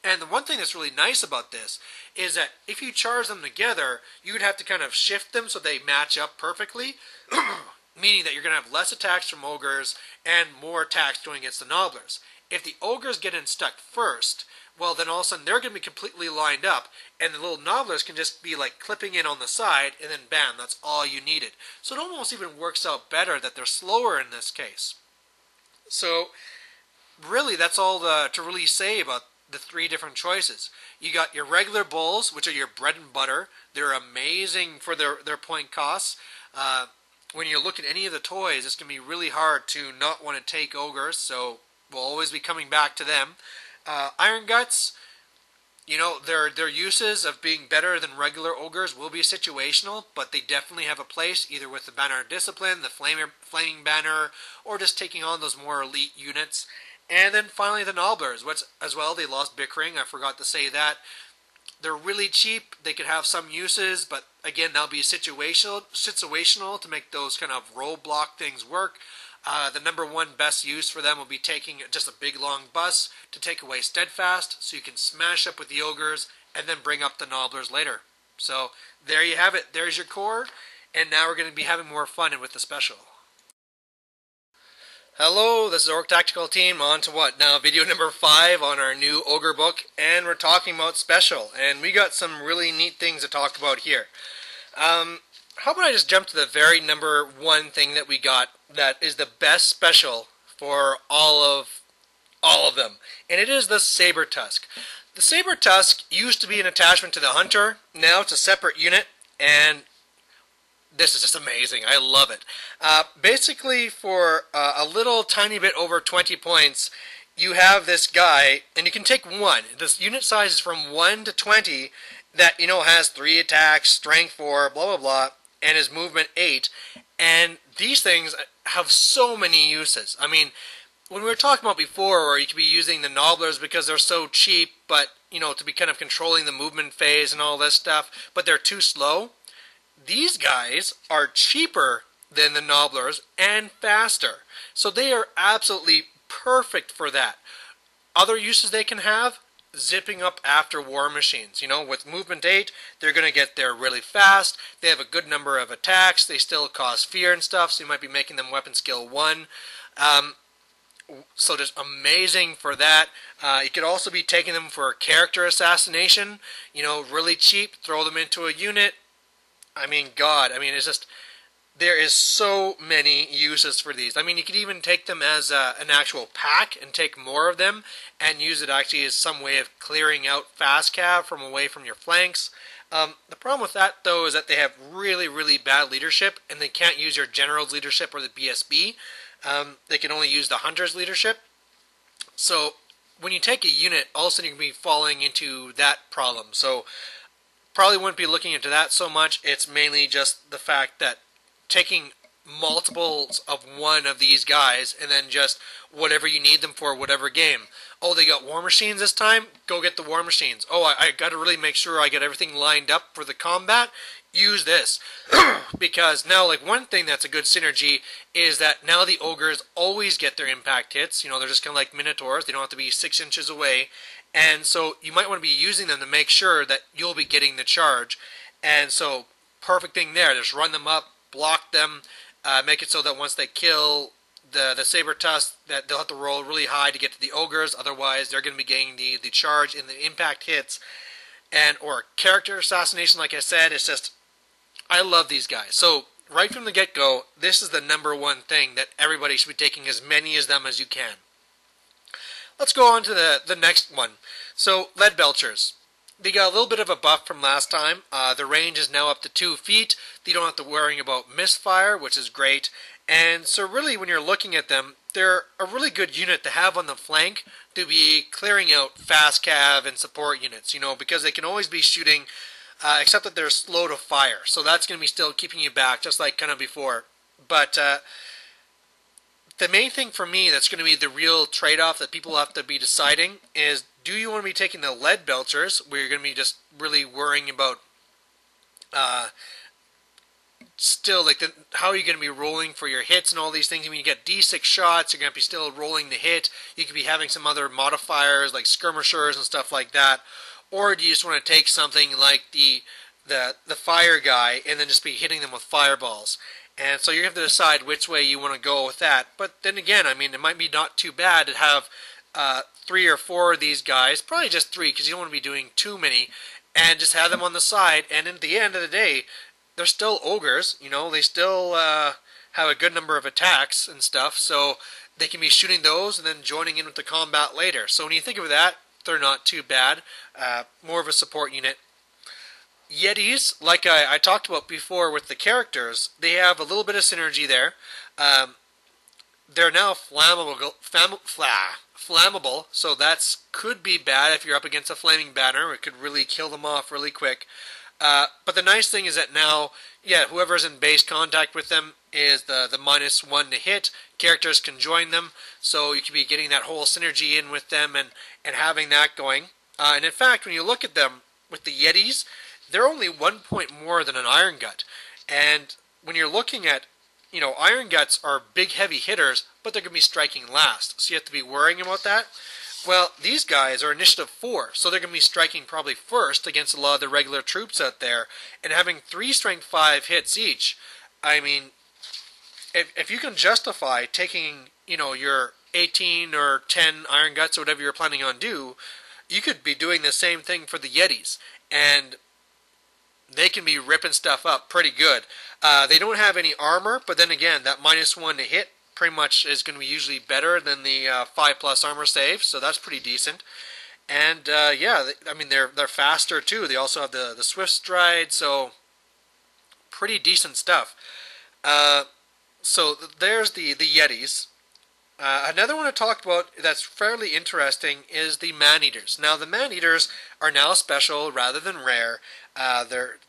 And the one thing that's really nice about this is that if you charge them together, you would have to kind of shift them so they match up perfectly, meaning that you're going to have less attacks from ogres and more attacks going against the nobblers. If the Ogres get in stuck first, well, then all of a sudden they're going to be completely lined up, and the little Nobblers can just be like clipping in on the side, and then bam, that's all you needed. So it almost even works out better that they're slower in this case. So really, that's all to really say about the three different choices. You got your regular bulls, which are your bread and butter. They're amazing for their point costs. When you look at any of the toys, it's going to be really hard to not want to take Ogres, so we'll always be coming back to them. Iron Guts, you know, their uses of being better than regular Ogres will be situational, but they definitely have a place, either with the Banner of Discipline, the Flaming Banner, or just taking on those more elite units. And then finally the Nobblers, which as well, they lost Bickering, I forgot to say that. They're really cheap, they could have some uses, but again, that'll be situational to make those kind of roadblock things work. The number one best use for them will be taking just a big long bus to take away Steadfast, so you can smash up with the Ogres and then bring up the Nobblers later. So there you have it, there's your core, and now we're going to be having more fun with the special. Hello, this is Orc Tactical Team, on to what? Now video number 5 on our new Ogre book, and we're talking about special, and we got some really neat things to talk about here. How about I just jump to the very number 1 thing that we got that is the best special for all of them, and it is the Saber Tusk. The Saber Tusk used to be an attachment to the Hunter, now it's a separate unit, and this is just amazing. I love it. Basically, for a little tiny bit over 20 points, you have this guy, and you can take one. This unit size is from 1 to 20 that, you know, has 3 attacks, strength 4, blah, blah, blah, and his movement 8. And these things have so many uses. I mean, when we were talking about before, where you could be using the Nobblers because they're so cheap, but, you know, to be kind of controlling the movement phase and all this stuff, but they're too slow. These guys are cheaper than the Nobblers and faster. So they are absolutely perfect for that. Other uses they can have, zipping up after war machines. You know, with movement 8, they're going to get there really fast. They have a good number of attacks. They still cause fear and stuff, so you might be making them weapon skill 1. So just amazing for that. You could also be taking them for character assassination. You know, really cheap. Throw them into a unit. I mean, God, I mean, it's just, there is so many uses for these. I mean, you could even take them as an actual pack and take more of them and use it actually as some way of clearing out fast cav from away from your flanks. The problem with that, though, is that they have really, really bad leadership, and they can't use your general's leadership or the BSB. They can only use the hunter's leadership. So when you take a unit, all of a sudden you can be falling into that problem. So probably wouldn't be looking into that so much. It's mainly just the fact that taking multiples of one of these guys and then just whatever you need them for, whatever game. Oh, they got war machines this time? Go get the war machines. Oh, I got to really make sure I get everything lined up for the combat? Use this. Because now, like, one thing that's a good synergy is that now the Ogres always get their impact hits. You know, they're just kind of like Minotaurs. They don't have to be 6 inches away. And so you might want to be using them to make sure that you'll be getting the charge. And so, perfect thing there. Just run them up, block them, make it so that once they kill the Saber Tusk, that they'll have to roll really high to get to the Ogres. Otherwise, they're going to be getting the charge in the impact hits. And, or character assassination, like I said, it's just, I love these guys. So, right from the get-go, this is the number 1 thing that everybody should be taking as many of them as you can. Let's go on to the next one. So, Lead Belchers. They got a little bit of a buff from last time. The range is now up to 2 feet. You don't have to worry about misfire, which is great. And so really, when you're looking at them, they're a really good unit to have on the flank to be clearing out fast cav and support units, you know, because they can always be shooting, except that they're slow to fire. So that's going to be still keeping you back, just like kind of before. But the main thing for me that's going to be the real trade-off that people have to be deciding is, do you want to be taking the Lead Belchers, where you're going to be just really worrying about still, like, how are you going to be rolling for your hits and all these things? I mean, you get D6 shots, you're going to be still rolling the hit. You could be having some other modifiers like skirmishers and stuff like that. Or do you just want to take something like the fire guy and then just be hitting them with fireballs? And so you have to decide which way you want to go with that. But then again, I mean, it might be not too bad to have 3 or 4 of these guys, probably just 3 because you don't want to be doing too many, and just have them on the side, and at the end of the day, they're still ogres, you know, they still have a good number of attacks and stuff, so they can be shooting those and then joining in with the combat later. So when you think of that, they're not too bad. More of a support unit. Yetis, like I talked about before with the characters, they have a little bit of synergy there. They're now flammable, so that's could be bad if you're up against a flaming banner. It could really kill them off really quick. But the nice thing is that now, yeah, whoever's in base contact with them is the -1 to hit. Characters can join them, so you can be getting that whole synergy in with them and having that going. And in fact, when you look at them with the Yetis, they're only 1 point more than an Iron Gut. And when you're looking at, you know, Iron Guts are big, heavy hitters, but they're going to be striking last. So you have to be worrying about that. Well, these guys are initiative 4, so they're going to be striking probably first against a lot of the regular troops out there. And having 3 strength 5 hits each, I mean, if you can justify taking, you know, your 18 or 10 Iron Guts or whatever you're planning on do, you could be doing the same thing for the Yetis. And they can be ripping stuff up pretty good. They don't have any armor, but then again, that -1 to hit pretty much is going to be usually better than the 5+ armor save, so that's pretty decent. And yeah, I mean they're faster too. They also have the swift stride, so pretty decent stuff. So there's the Yetis. Another one I talked about that's fairly interesting is the Man-Eaters. Now the Man-Eaters are now special rather than rare. They're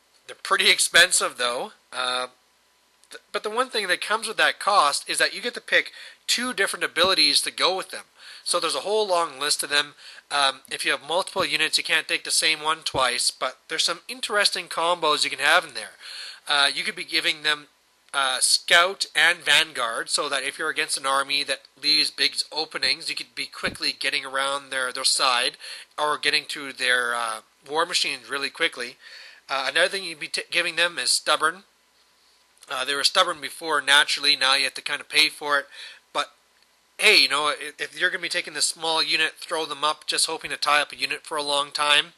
pretty expensive though. But the one thing that comes with that cost is that you get to pick 2 different abilities to go with them. So there's a whole long list of them. If you have multiple units, you can't take the same one twice, but there's some interesting combos you can have in there. You could be giving them Scout and Vanguard, so that if you're against an army that leaves big openings, you could be quickly getting around their side or getting to their war machines really quickly. Another thing you'd be giving them is Stubborn. They were stubborn before naturally, now you have to kind of pay for it. But hey, you know, if you're going to be taking this small unit, throw them up just hoping to tie up a unit for a long time,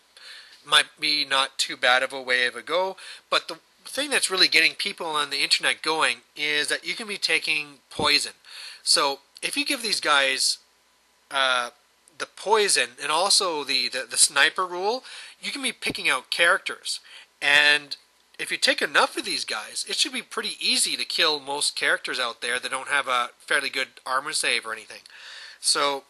might be not too bad of a way of a go. But the thing that's really getting people on the internet going is that you can be taking poison. So if you give these guys the poison and also the sniper rule, you can be picking out characters. And if you take enough of these guys, it should be pretty easy to kill most characters out there that don't have a fairly good armor save or anything. So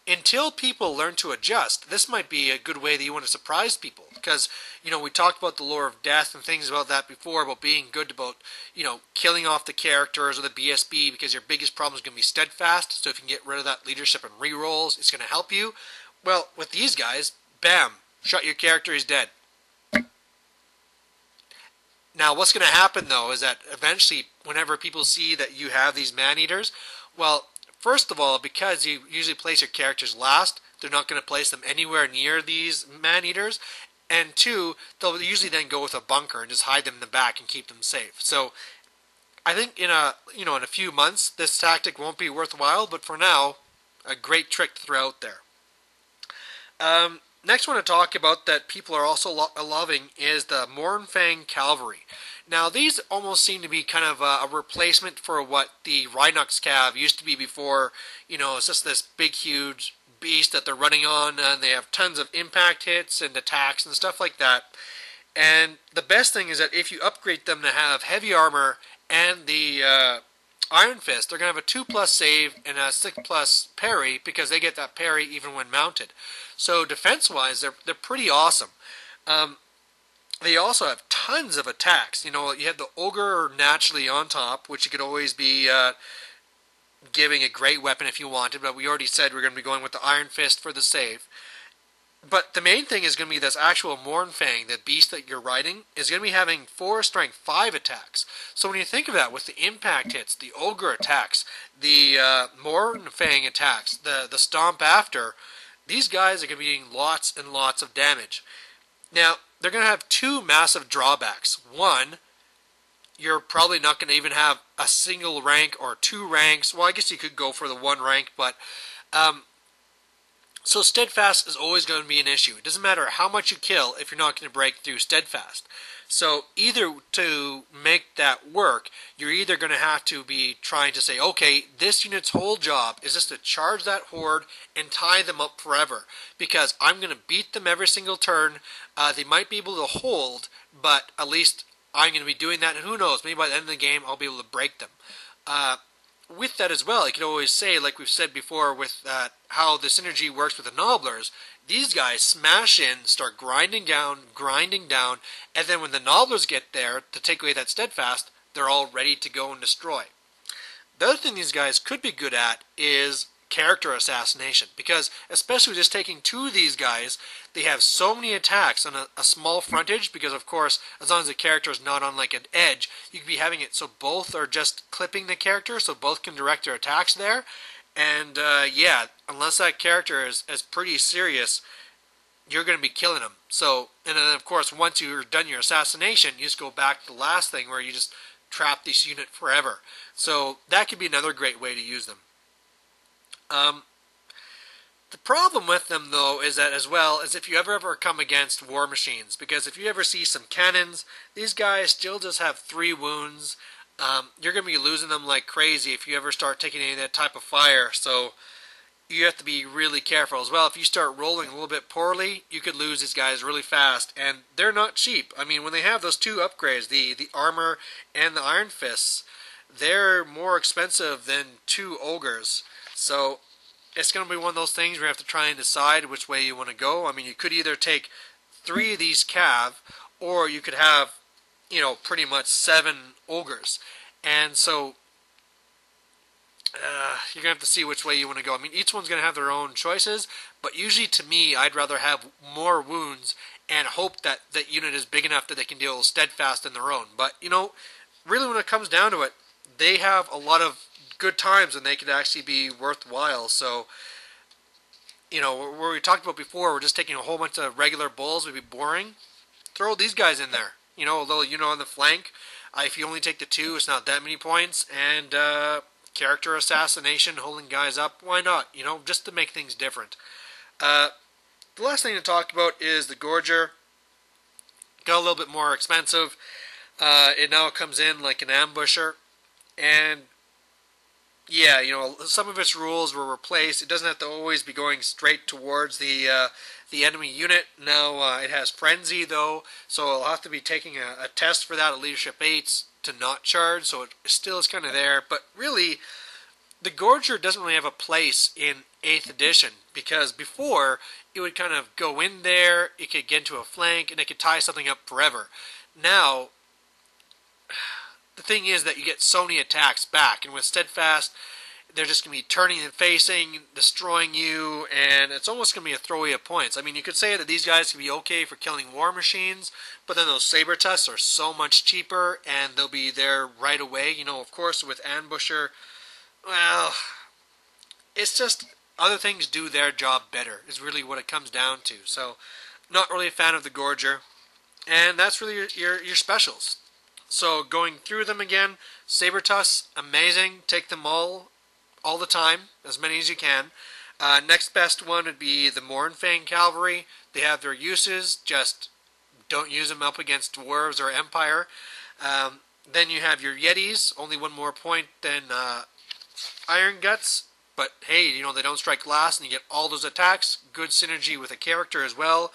until people learn to adjust, this might be a good way that you want to surprise people. Because, you know, we talked about the lore of death and things about that before, about being good about, you know, killing off the characters or the BSB, because your biggest problem is going to be steadfast. So if you can get rid of that leadership and rerolls, it's going to help you. Well, with these guys, bam, shot your character, he's dead. Now, what's going to happen, though, is that eventually, whenever people see that you have these Man-Eaters, well, first of all, because you usually place your characters last, they're not going to place them anywhere near these Man-Eaters. And 2, they'll usually then go with a bunker and just hide them in the back and keep them safe. So, I think in a few months, this tactic won't be worthwhile, but for now, a great trick to throw out there. Next one to talk about that people are also loving is the Mournfang Cavalry. Now these almost seem to be kind of a replacement for what the Rhinox Cav used to be before. You know, it's just this big huge beast that they're running on, and they have tons of impact hits and attacks and stuff like that. And the best thing is that if you upgrade them to have heavy armor and the Iron Fist, they're going to have a 2+ save and a 6+ parry, because they get that parry even when mounted. So defense-wise, they're pretty awesome. They also have tons of attacks. You know, you have the Ogre naturally on top, which you could always be giving a great weapon if you wanted, but we already said we're going to be going with the Iron Fist for the save. But the main thing is going to be this actual Mournfang, the beast that you're riding, is going to be having 4 strength 5 attacks. So when you think of that, with the impact hits, the Ogre attacks, the Mournfang attacks, the Stomp after, these guys are going to be doing lots and lots of damage. Now, they're going to have 2 massive drawbacks. One, you're probably not going to even have a single rank or 2 ranks. Well, I guess you could go for the 1 rank, but So steadfast is always going to be an issue. It doesn't matter how much you kill if you're not going to break through steadfast. So either to make that work, you're either going to have to be trying to say, okay, this unit's whole job is just to charge that horde and tie them up forever. Because I'm going to beat them every single turn. They might be able to hold, but at least I'm going to be doing that. And who knows, maybe by the end of the game, I'll be able to break them. With that as well, you could always say, like we've said before, with how the synergy works with the Nobblers, these guys smash in, start grinding down, and then when the Nobblers get there to take away that steadfast, they're all ready to go and destroy. The other thing these guys could be good at is character assassination, because especially just taking two of these guys, they have so many attacks on a small frontage, because of course, as long as the character is not on like an edge, you could be having it so both are just clipping the character, so both can direct their attacks there. And yeah, unless that character is pretty serious, you're going to be killing them. So, and then of course, once you're done your assassination, you just go back to the last thing where you just trap this unit forever. So that could be another great way to use them. The problem with them, though, is that as well as if you ever come against war machines, because if you ever see some cannons, these guys still just have 3 wounds. You're going to be losing them like crazy if you ever start taking any of that type of fire, so you have to be really careful as well. If you start rolling a little bit poorly, you could lose these guys really fast, and they're not cheap. I mean, when they have those 2 upgrades, the armor and the iron fists, they're more expensive than 2 ogres. So it's going to be one of those things where you have to try and decide which way you want to go. I mean, you could either take 3 of these cav, or you could have, you know, pretty much 7 ogres. And so you're going to have to see which way you want to go. I mean, each one's going to have their own choices, but usually to me, I'd rather have more wounds and hope that that unit is big enough that they can deal steadfast on their own. But, you know, really when it comes down to it, they have a lot of good times and they could actually be worthwhile. So, you know, where we talked about before, we're just taking a whole bunch of regular bulls would be boring. Throw these guys in there. You know, a little unit on the flank. If you only take the 2, it's not that many points. And character assassination, holding guys up, why not? You know, just to make things different. The last thing to talk about is the Gorger. Got a little bit more expensive. It now comes in like an ambusher. And yeah, you know, some of its rules were replaced. It doesn't have to always be going straight towards the enemy unit. Now it has frenzy though, so I'll have to be taking a test for that at leadership 8s to not charge. So it still is kind of there, but really, the Gorger doesn't really have a place in 8th edition, because before it would kind of go in there, it could get into a flank, and it could tie something up forever. Now, the thing is that you get so many attacks back, and with steadfast, they're just going to be turning and facing, destroying you, and it's almost going to be a throwaway of points. I mean, you could say that these guys can be okay for killing war machines, but then those saber tusks are so much cheaper, and they'll be there right away. You know, of course, with ambusher, well, it's just other things do their job better, is really what it comes down to. So, not really a fan of the Gorger, and that's really your specials. So going through them again, saber tusks, amazing. Take them all the time, as many as you can. Next best one would be the Mournfang Cavalry. They have their uses, just don't use them up against dwarves or Empire. Then you have your Yetis, only 1 more point than Iron Guts. But hey, you know, they don't strike last, and you get all those attacks. Good synergy with a character as well.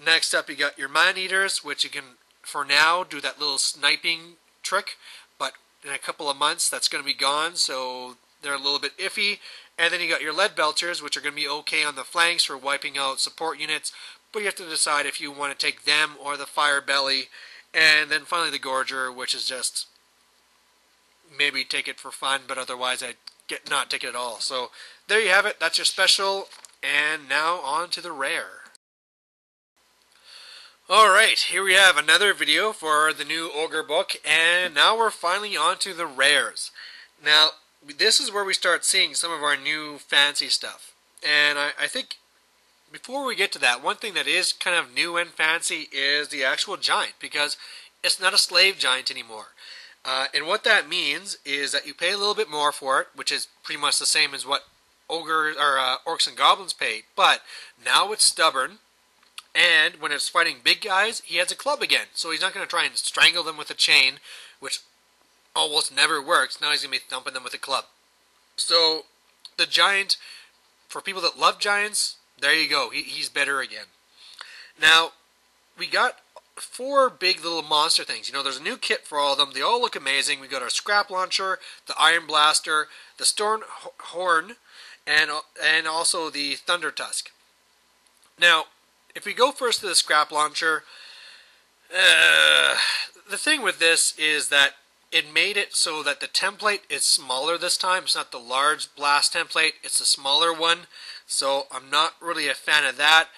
Next up, you got your Man-Eaters, which you can, for now, do that little sniping trick, but in a couple of months that's going to be gone, so they're a little bit iffy. And then you got your Lead Belchers, which are going to be okay on the flanks for wiping out support units, but you have to decide if you want to take them or the Fire Belly. And then finally the Gorger, which is just maybe take it for fun, but otherwise I'd not take it at all. So there you have it, that's your special, and now on to the rare. Alright, here we have another video for the new Ogre book, and now we're finally on to the rares. Now, this is where we start seeing some of our new fancy stuff. And I think before we get to that, one thing that is kind of new and fancy is the actual giant, because it's not a slave giant anymore. And what that means is that you pay a little bit more for it, which is pretty much the same as what ogres or orcs and goblins pay. But now it's stubborn, and when it's fighting big guys, he has a club again. So he's not going to try and strangle them with a chain, which almost never works. Now he's going to be thumping them with a club. So the giant, for people that love giants, there you go. He's better again. Now, we got 4 big little monster things. You know, there's a new kit for all of them. They all look amazing. We got our scrap launcher, the iron blaster, the Stonehorn, and also the thunder tusk. Now, if we go first to the scrap launcher, the thing with this is that it made it so that the template is smaller this time. It's not the large blast template, it's the smaller one. So I'm not really a fan of that.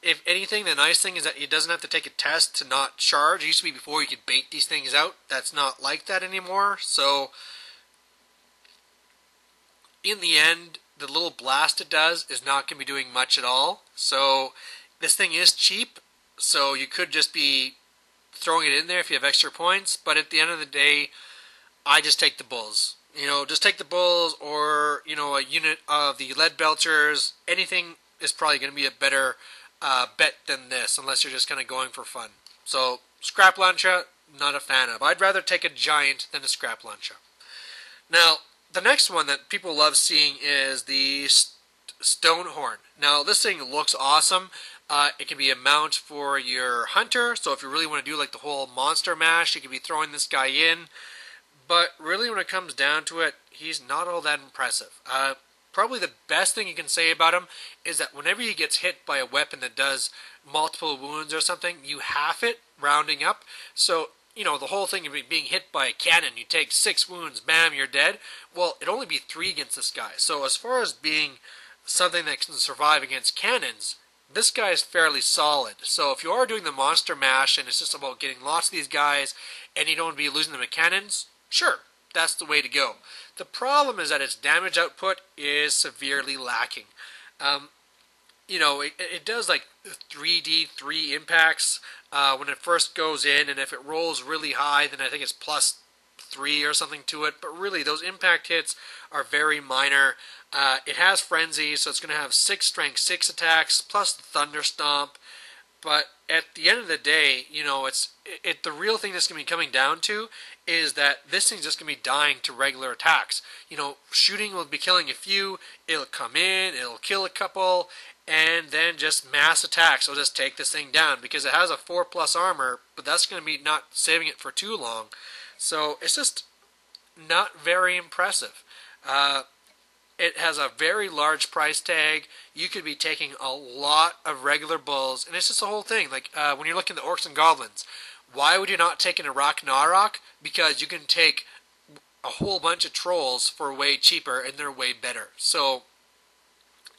If anything, the nice thing is that it doesn't have to take a test to not charge. It used to be before you could bait these things out. That's not like that anymore. So in the end, the little blast it does is not going to be doing much at all. So this thing is cheap, so you could just be throwing it in there if you have extra points. But at the end of the day, I just take the bulls. You know, just take the bulls, or, you know, a unit of the lead belchers. Anything is probably going to be a better bet than this, unless you're just kind of going for fun. So scrap launcher, not a fan of. I'd rather take a giant than a scrap launcher. Now, the next one that people love seeing is the Stonehorn. Now, this thing looks awesome. It can be a mount for your hunter, so if you really want to do like the whole monster mash, you can be throwing this guy in. But really, when it comes down to it, he's not all that impressive. Probably the best thing you can say about him is that whenever he gets hit by a weapon that does multiple wounds or something, you half it, rounding up. So, you know, the whole thing of being hit by a cannon, you take 6 wounds, bam, you're dead. Well, it'd only be 3 against this guy. So as far as being something that can survive against cannons, this guy is fairly solid. So if you are doing the monster mash and it's just about getting lots of these guys and you don't want to be losing them to cannons, sure, that's the way to go. The problem is that its damage output is severely lacking. You know, it does like 3d3 impacts when it first goes in, and if it rolls really high, then I think it's +3 or something to it. But really, those impact hits are very minor. It has Frenzy, so it's going to have 6 strength 6 attacks, plus the Thunder Stomp. But at the end of the day, you know, the real thing that's going to be coming down to is that this thing's just going to be dying to regular attacks. You know, shooting will be killing a few, it'll come in, it'll kill a couple, and then just mass attacks will just take this thing down, because it has a 4+ armor, but that's going to be not saving it for too long. So it's just not very impressive. It has a very large price tag. You could be taking a lot of regular bulls, and it's just the whole thing. Like when you're looking at the orcs and goblins, why would you not take an Iraq Narok? Because you can take a whole bunch of trolls for way cheaper, and they're way better. So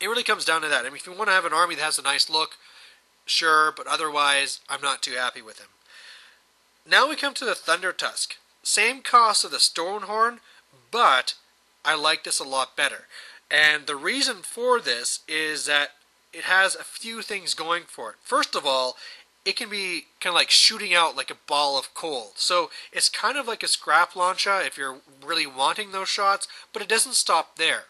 it really comes down to that. I mean, if you want to have an army that has a nice look, sure, but otherwise, I'm not too happy with him. Now we come to the Thunder Tusk. Same cost of the Stonehorn, but I like this a lot better. And the reason for this is that it has a few things going for it. First of all, it can be kind of like shooting out like a ball of coal. So it's kind of like a scrap launcher if you're really wanting those shots, but it doesn't stop there.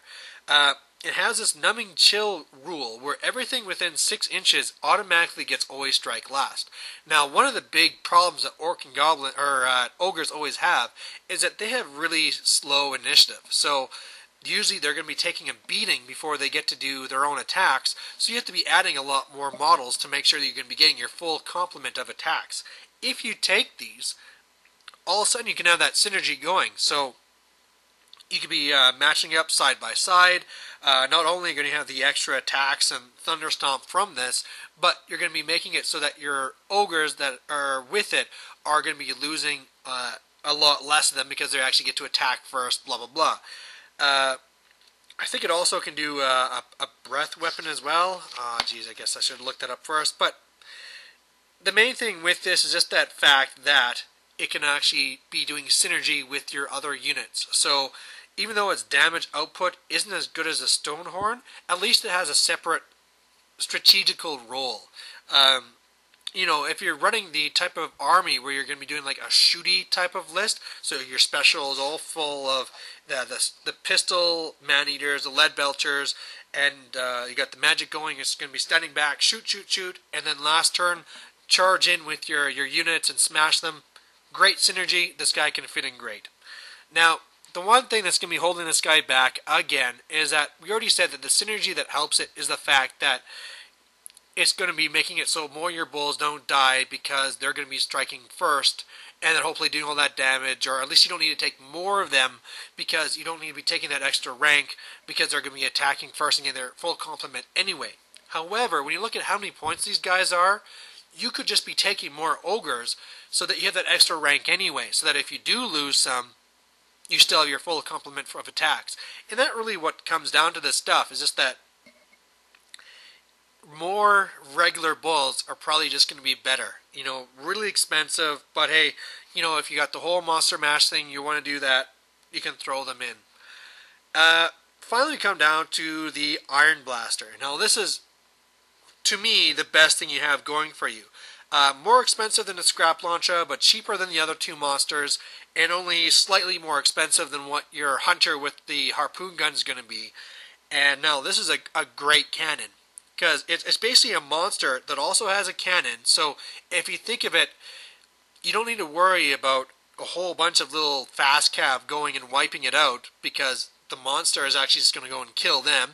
It has this numbing chill rule where everything within 6 inches automatically gets always strike last. Now, one of the big problems that orc and goblin or ogres always have is that they have really slow initiative. So usually they're going to be taking a beating before they get to do their own attacks. So you have to be adding a lot more models to make sure that you're going to be getting your full complement of attacks. If you take these, all of a sudden you can have that synergy going. So you could be matching up side by side. Not only are you going to have the extra attacks and Thunder Stomp from this, but you're going to be making it so that your ogres that are with it are going to be losing a lot less of them because they actually get to attack first, blah, blah, blah. I think it also can do a breath weapon as well. Geez, I guess I should have looked that up first. But the main thing with this is just that fact that it can actually be doing synergy with your other units. So even though its damage output isn't as good as a Stonehorn, at least it has a separate strategical role. You know, if you're running the type of army where you're going to be doing like a shooty type of list, so your special is all full of the pistol man-eaters, the lead belchers, and you got the magic going. It's going to be standing back, shoot, shoot, shoot, and then last turn, charge in with your units and smash them. Great synergy. This guy can fit in great. Now, the one thing that's going to be holding this guy back, again, is that we already said that the synergy that helps it is the fact that it's going to be making it so more of your bulls don't die because they're going to be striking first and then hopefully doing all that damage, or at least you don't need to take more of them because you don't need to be taking that extra rank because they're going to be attacking first and getting their full complement anyway. However, when you look at how many points these guys are, you could just be taking more ogres so that you have that extra rank anyway, so that if you do lose some, you still have your full complement of attacks. And that really what comes down to this stuff is just that more regular bulls are probably just going to be better. You know, really expensive, but hey, you know, if you got the whole monster mash thing, you want to do that, you can throw them in. Finally come down to the Iron Blaster. Now this is, to me, the best thing you have going for you. More expensive than the Scrap Launcher, but cheaper than the other two monsters, and only slightly more expensive than what your Hunter with the Harpoon gun is going to be. And now this is a great cannon, because it's basically a monster that also has a cannon, so if you think of it, you don't need to worry about a whole bunch of little fast cav going and wiping it out, because the monster is actually just going to go and kill them.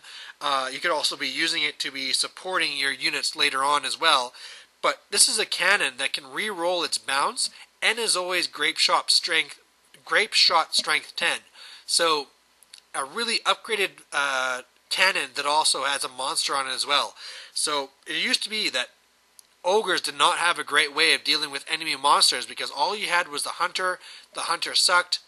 You could also be using it to be supporting your units later on as well. But this is a cannon that can re-roll its bounce and is always grape shot strength 10. So a really upgraded cannon that also has a monster on it as well. So it used to be that ogres did not have a great way of dealing with enemy monsters because all you had was the hunter sucked.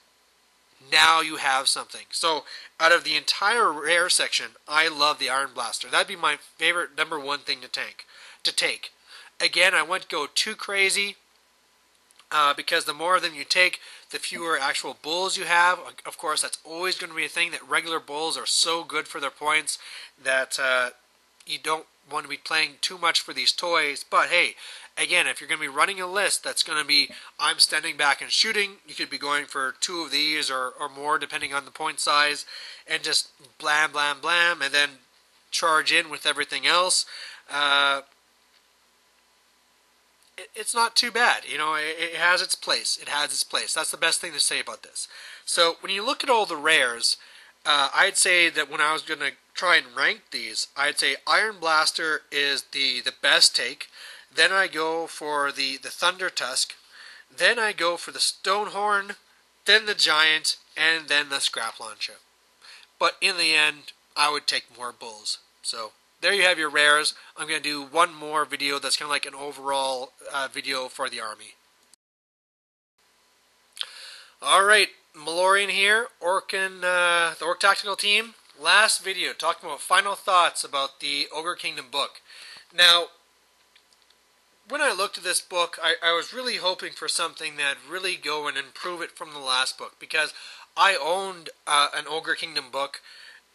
Now you have something. So out of the entire rare section, I love the Iron Blaster. That'd be my favorite number one thing to take. Again, I wouldn't go too crazy because the more of them you take, the fewer actual bulls you have. Of course, that's always going to be a thing, that regular bulls are so good for their points that you don't want to be playing too much for these toys. But hey, again, if you're going to be running a list that's going to be I'm standing back and shooting, you could be going for 2 of these or more depending on the point size, and just blam, blam, blam, and then charge in with everything else. It's not too bad. You know, it has its place. It has its place. That's the best thing to say about this. So when you look at all the rares, I'd say that when I was going to try and rank these, I'd say Iron Blaster is the best take. Then I go for the Thunder Tusk. Then I go for the Stonehorn. Then the Giant. And then the Scrap Launcher. But in the end, I would take more bulls. So there you have your rares. I'm going to do one more video that's kind of like an overall video for the army. Alright, Malorian here, the Orc Tactical Team. Last video, talking about final thoughts about the Ogre Kingdom book. Now, when I looked at this book, I was really hoping for something that'd really go and improve it from the last book, because I owned an Ogre Kingdom book,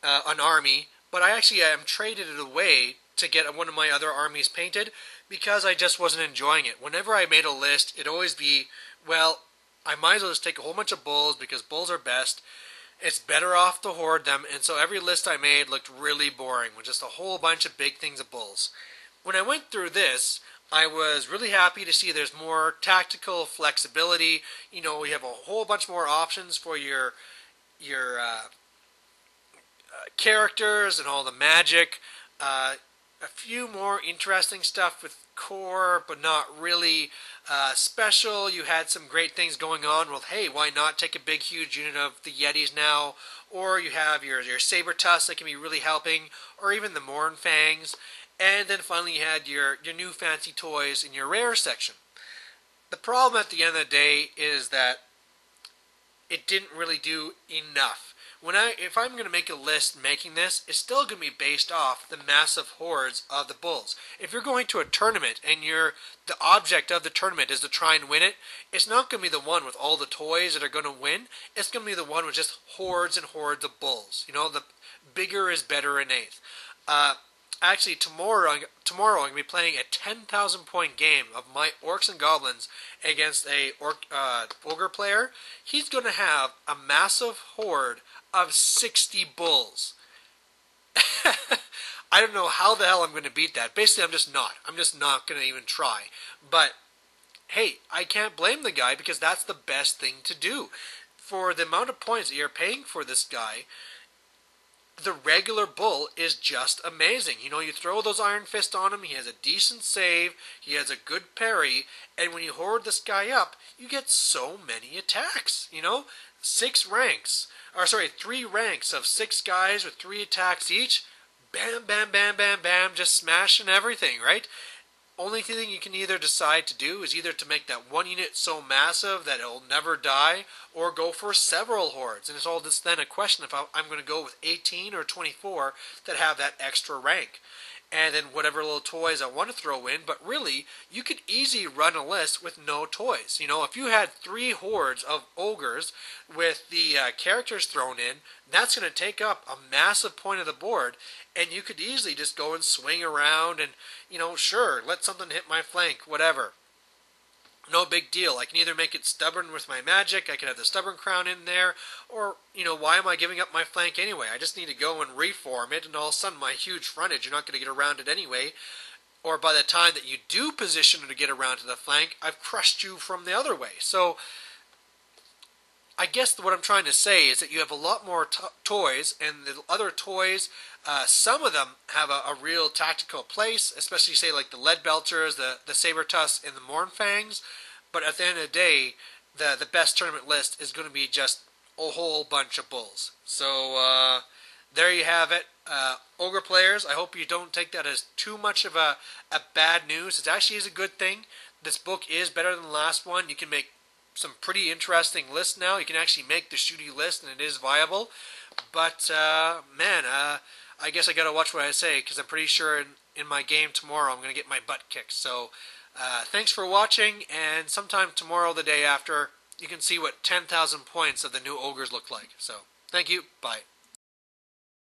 an army, but I actually traded it away to get one of my other armies painted because I just wasn't enjoying it. Whenever I made a list, it'd always be, well, I might as well just take a whole bunch of bulls because bulls are best. It's better off to hoard them, and so every list I made looked really boring with just a whole bunch of big things of bulls. When I went through this, I was really happy to see there's more tactical flexibility. You know, we have a whole bunch more options for your characters and all the magic. A few more interesting stuff with core, but not really special. You had some great things going on. Well, hey, why not take a big, huge unit of the Yetis now? Or you have your Saber Tusk that can be really helping, or even the Morn Fangs. And then finally you had your new fancy toys in your rare section. The problem at the end of the day is that it didn't really do enough. If I'm going to make a list making this, it's still going to be based off the massive hordes of the bulls. If you're going to a tournament and the object of the tournament is to try and win it, it's not going to be the one with all the toys that are going to win. It's going to be the one with just hordes and hordes of bulls. You know, the bigger is better in 8th. Actually, tomorrow I'm going to be playing a 10,000 point game of my Orcs and Goblins against a Ogre player. He's going to have a massive horde of 60 bulls. I don't know how the hell I'm going to beat that. Basically, I'm just not. I'm just not going to even try. But, hey, I can't blame the guy because that's the best thing to do. For the amount of points that you're paying for this guy, the regular bull is just amazing. You know, you throw those Iron Fist on him, he has a decent save, he has a good parry, and when you horde this guy up, you get so many attacks, you know? 3 ranks of 6 guys with 3 attacks each. Bam, bam, bam, bam, bam, just smashing everything, right? Only thing you can either decide to do is either to make that one unit so massive that it'll never die, or go for several hordes. And it's all just then a question if I'm going to go with 18 or 24 that have that extra rank. And then whatever little toys I want to throw in, but really, you could easily run a list with no toys. You know, if you had 3 hordes of ogres with the characters thrown in, that's going to take up a massive point of the board, and you could easily just go and swing around and, you know, sure, let something hit my flank, whatever. No big deal. I can either make it stubborn with my magic, I can have the stubborn crown in there, or, you know, why am I giving up my flank anyway? I just need to go and reform it, and all of a sudden my huge frontage, you're not going to get around it anyway. Or by the time that you do position to get around to the flank, I've crushed you from the other way. So, I guess what I'm trying to say is that you have a lot more toys, and the other toys, some of them have a real tactical place, especially say like the Lead Belchers, the Saber Tusk, and the Mournfangs. But at the end of the day, the best tournament list is going to be just a whole bunch of bulls. So there you have it. Ogre players, I hope you don't take that as too much of a bad news. It actually is a good thing. This book is better than the last one. You can make some pretty interesting lists now. You can actually make the shooty list, and it is viable. But, man, I guess I gotta watch what I say, because I'm pretty sure in my game tomorrow I'm gonna get my butt kicked. So, thanks for watching, and sometime tomorrow, the day after, you can see what 10,000 points of the new ogres look like. So, thank you. Bye.